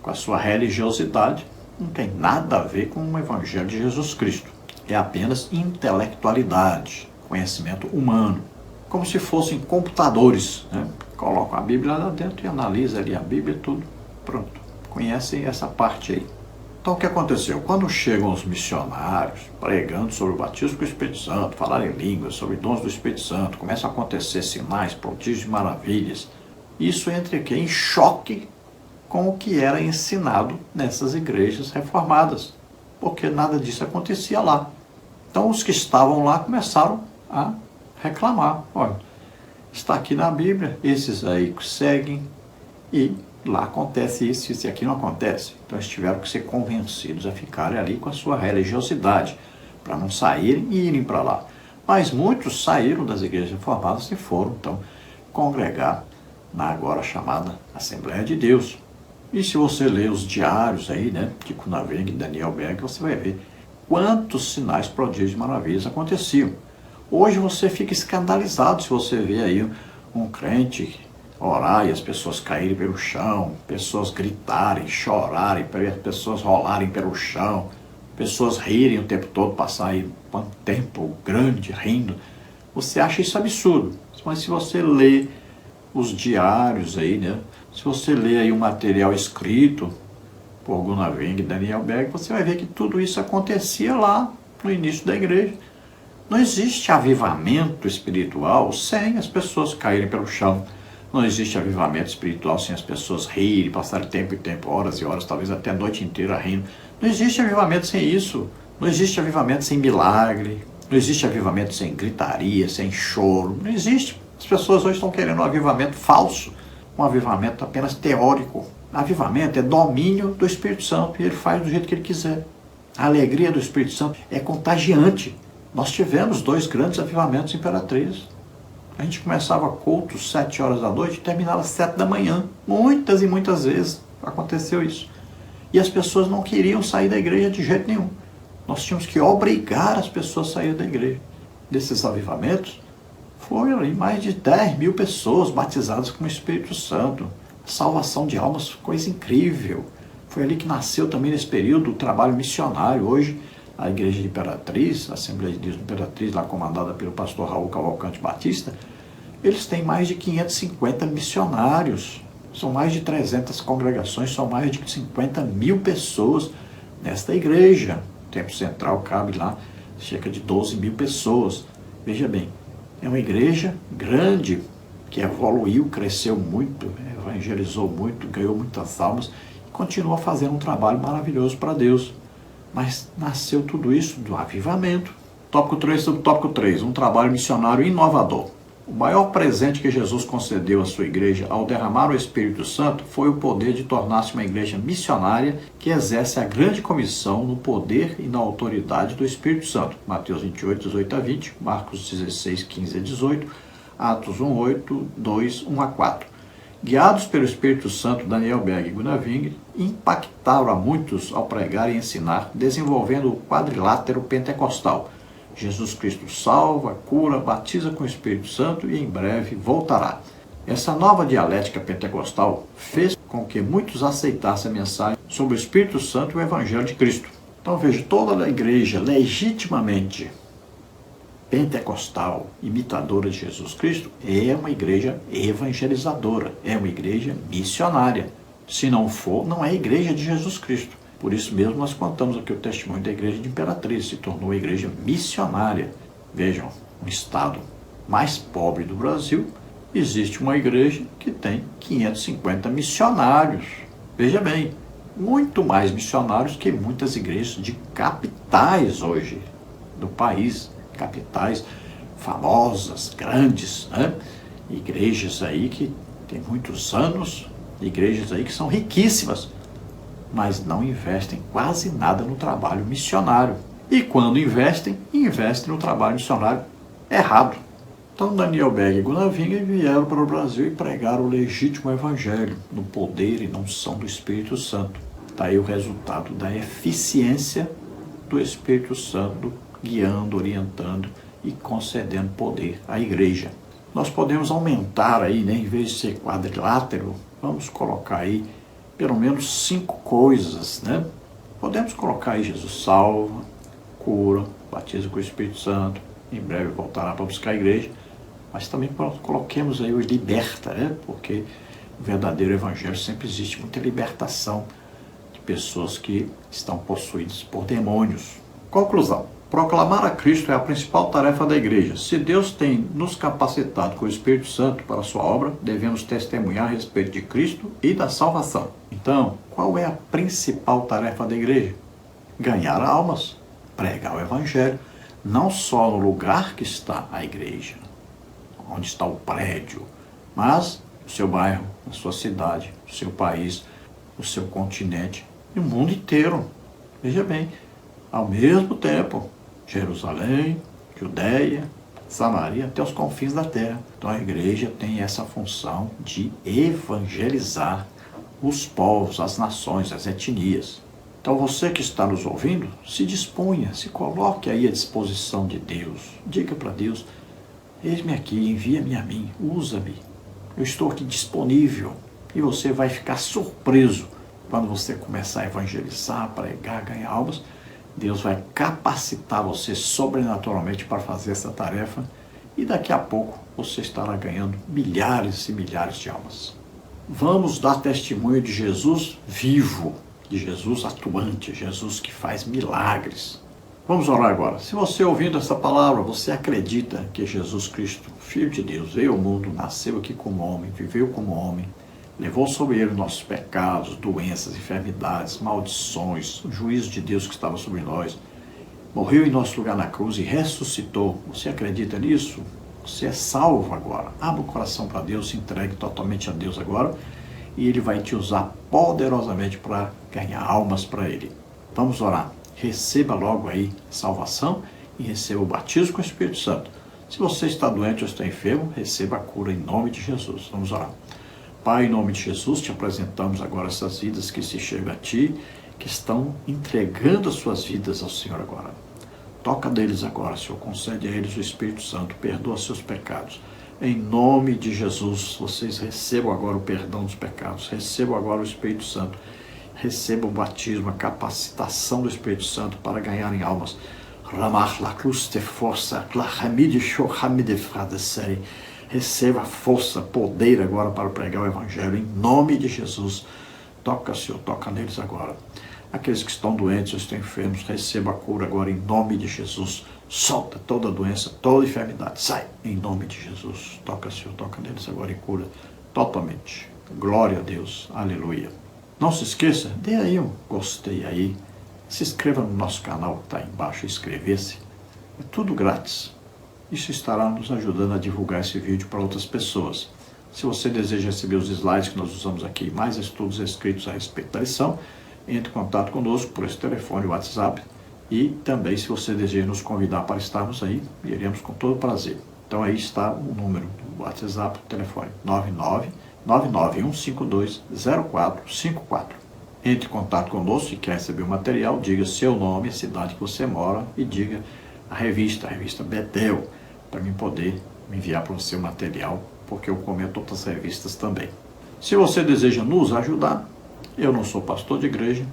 Com a sua religiosidade, não tem nada a ver com o Evangelho de Jesus Cristo. É apenas intelectualidade, conhecimento humano, como se fossem computadores, né? Colocam a Bíblia lá dentro e analisam ali a Bíblia e tudo. Pronto, conhecem essa parte aí. Então o que aconteceu? Quando chegam os missionários pregando sobre o batismo com o Espírito Santo, falar em línguas, sobre dons do Espírito Santo, começam a acontecer sinais, prodígios e maravilhas. Isso entra aqui em choque com o que era ensinado nessas igrejas reformadas, porque nada disso acontecia lá. Então os que estavam lá começaram a reclamar. Olha, está aqui na Bíblia, esses aí que seguem, e lá acontece isso e aqui não acontece. Então eles tiveram que ser convencidos a ficarem ali com a sua religiosidade, para não saírem e irem para lá. Mas muitos saíram das igrejas reformadas e foram, então, congregar na agora chamada Assembleia de Deus. E se você ler os diários aí, né, de Kunaveng e Daniel Berg, você vai ver quantos sinais, prodígios e maravilhas aconteciam. Hoje você fica escandalizado se você vê aí um crente orar e as pessoas caírem pelo chão, pessoas gritarem, chorarem, pessoas rolarem pelo chão, pessoas rirem o tempo todo, passar aí um tempo grande rindo. Você acha isso absurdo. Mas se você lê os diários aí, né? Se você lê aí um material escrito por Kunaveng e Daniel Berg, você vai ver que tudo isso acontecia lá no início da igreja. Não existe avivamento espiritual sem as pessoas caírem pelo chão. Não existe avivamento espiritual sem as pessoas rirem, passarem tempo e tempo, horas e horas, talvez até a noite inteira rindo. Não existe avivamento sem isso. Não existe avivamento sem milagre. Não existe avivamento sem gritaria, sem choro. Não existe. As pessoas hoje estão querendo um avivamento falso, um avivamento apenas teórico. Avivamento é domínio do Espírito Santo e ele faz do jeito que ele quiser. A alegria do Espírito Santo é contagiante. Nós tivemos 2 grandes avivamentos Imperatriz. A gente começava cultos 7 horas da noite e terminava às 7 da manhã. Muitas e muitas vezes aconteceu isso. E as pessoas não queriam sair da igreja de jeito nenhum. Nós tínhamos que obrigar as pessoas a sair da igreja. Desses avivamentos, foram ali mais de 10 mil pessoas batizadas com o Espírito Santo. Salvação de almas, coisa incrível. Foi ali que nasceu também nesse período o trabalho missionário. Hoje, a Igreja de Imperatriz, a Assembleia de Deus de Imperatriz, lá comandada pelo pastor Raul Cavalcante Batista, eles têm mais de 550 missionários. São mais de 300 congregações, são mais de 50 mil pessoas nesta igreja. O Templo Central cabe lá cerca de 12 mil pessoas. Veja bem, é uma igreja grande, que evoluiu, cresceu muito, evangelizou muito, ganhou muitas almas e continua fazendo um trabalho maravilhoso para Deus. Mas nasceu tudo isso do avivamento. Tópico 3 sobre tópico 3, um trabalho missionário inovador. O maior presente que Jesus concedeu à sua igreja ao derramar o Espírito Santo foi o poder de tornar-se uma igreja missionária que exerce a grande comissão no poder e na autoridade do Espírito Santo. Mateus 28, 18 a 20, Marcos 16, 15 a 18, Atos 1, 8, 2, 1 a 4. Guiados pelo Espírito Santo, Daniel Berg e Kunaveng impactaram a muitos ao pregar e ensinar, desenvolvendo o quadrilátero pentecostal. Jesus Cristo salva, cura, batiza com o Espírito Santo e em breve voltará. Essa nova dialética pentecostal fez com que muitos aceitassem a mensagem sobre o Espírito Santo e o Evangelho de Cristo. Então veja, toda a igreja legitimamente pentecostal, imitadora de Jesus Cristo, é uma igreja evangelizadora, é uma igreja missionária. Se não for, não é a igreja de Jesus Cristo. Por isso mesmo nós contamos aqui o testemunho da igreja de Imperatriz, se tornou a igreja missionária. Vejam, um estado mais pobre do Brasil, existe uma igreja que tem 550 missionários. Veja bem, muito mais missionários que muitas igrejas de capitais hoje do país, capitais famosas, grandes, né? Igrejas aí que têm muitos anos, igrejas aí que são riquíssimas, mas não investem quase nada no trabalho missionário. E quando investem, investem no trabalho missionário errado. Então Daniel Berg e Kunaveng vieram para o Brasil e pregaram o legítimo evangelho, no poder e na unção do Espírito Santo. Está aí o resultado da eficiência do Espírito Santo guiando, orientando e concedendo poder à igreja. Nós podemos aumentar aí, né, em vez de ser quadrilátero, vamos colocar aí pelo menos 5 coisas, né? Podemos colocar aí Jesus salva, cura, batiza com o Espírito Santo, em breve voltará para buscar a igreja, mas também coloquemos aí o liberta, né? Porque no verdadeiro evangelho sempre existe muita libertação de pessoas que estão possuídas por demônios. Conclusão. Proclamar a Cristo é a principal tarefa da igreja. Se Deus tem nos capacitado com o Espírito Santo para a sua obra, devemos testemunhar a respeito de Cristo e da salvação. Então, qual é a principal tarefa da igreja? Ganhar almas, pregar o Evangelho, não só no lugar que está a igreja, onde está o prédio, mas no seu bairro, na sua cidade, no seu país, no seu continente, no mundo inteiro. Veja bem, ao mesmo tempo, Jerusalém, Judeia, Samaria, até os confins da terra. Então a igreja tem essa função de evangelizar os povos, as nações, as etnias. Então você que está nos ouvindo, se disponha, se coloque aí à disposição de Deus. Diga para Deus, eis-me aqui, envia-me a mim, usa-me. Eu estou aqui disponível. E você vai ficar surpreso quando você começar a evangelizar, pregar, ganhar almas. Deus vai capacitar você sobrenaturalmente para fazer essa tarefa e daqui a pouco você estará ganhando milhares e milhares de almas. Vamos dar testemunho de Jesus vivo, de Jesus atuante, Jesus que faz milagres. Vamos orar agora. Se você ouvindo essa palavra, você acredita que Jesus Cristo, Filho de Deus, veio ao mundo, nasceu aqui como homem, viveu como homem, levou sobre ele nossos pecados, doenças, enfermidades, maldições, o juízo de Deus que estava sobre nós, morreu em nosso lugar na cruz e ressuscitou. Você acredita nisso? Você é salvo agora. Abra o coração para Deus, se entregue totalmente a Deus agora e Ele vai te usar poderosamente para ganhar almas para Ele. Vamos orar. Receba logo aí salvação e receba o batismo com o Espírito Santo. Se você está doente ou está enfermo, receba a cura em nome de Jesus. Vamos orar. Pai, em nome de Jesus, te apresentamos agora essas vidas que se chegam a Ti, que estão entregando as suas vidas ao Senhor agora. Toca deles agora, Senhor, concede a eles o Espírito Santo, perdoa seus pecados. Em nome de Jesus, vocês recebam agora o perdão dos pecados, recebam agora o Espírito Santo, recebam o batismo, a capacitação do Espírito Santo para ganharem almas. Ramar la cruz de força, clahamide shohamide fradesei. Receba força, poder agora para pregar o Evangelho, em nome de Jesus. Toca, Senhor, toca neles agora. Aqueles que estão doentes ou estão enfermos, receba a cura agora, em nome de Jesus. Solta toda doença, toda enfermidade. Sai, em nome de Jesus. Toca, Senhor, toca neles agora e cura totalmente. Glória a Deus. Aleluia. Não se esqueça, dê aí um gostei aí. Se inscreva no nosso canal que está aí embaixo, inscrever-se. É tudo grátis. Isso estará nos ajudando a divulgar esse vídeo para outras pessoas. Se você deseja receber os slides que nós usamos aqui, mais estudos escritos a respeito da lição, entre em contato conosco por esse telefone, WhatsApp. E também, se você deseja nos convidar para estarmos aí, iremos com todo prazer. Então aí está o número do WhatsApp, do telefone 99991520454. Entre em contato conosco se quer receber o material, diga seu nome, a cidade que você mora e diga a revista Betel, para mim poder me enviar para você o material, porque eu comento outras revistas também. Se você deseja nos ajudar, eu não sou pastor de igreja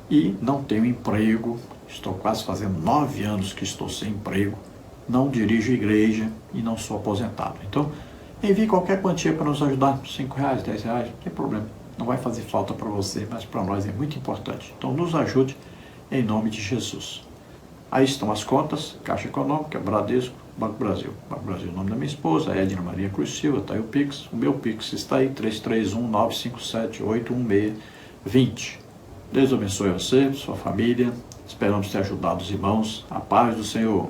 e não tenho emprego, estou quase fazendo 9 anos que estou sem emprego, não dirijo igreja e não sou aposentado. Então, envie qualquer quantia para nos ajudar, R$5, R$10, não tem problema. Não vai fazer falta para você, mas para nós é muito importante. Então, nos ajude em nome de Jesus. Aí estão as contas, Caixa Econômica, Bradesco, Banco Brasil. Banco Brasil, o nome da minha esposa, Edna Maria Cruz Silva, está aí o Pix. O meu Pix está aí, 331-957-816-20. Deus abençoe você, sua família. Esperamos ter ajudado os irmãos. A paz do Senhor.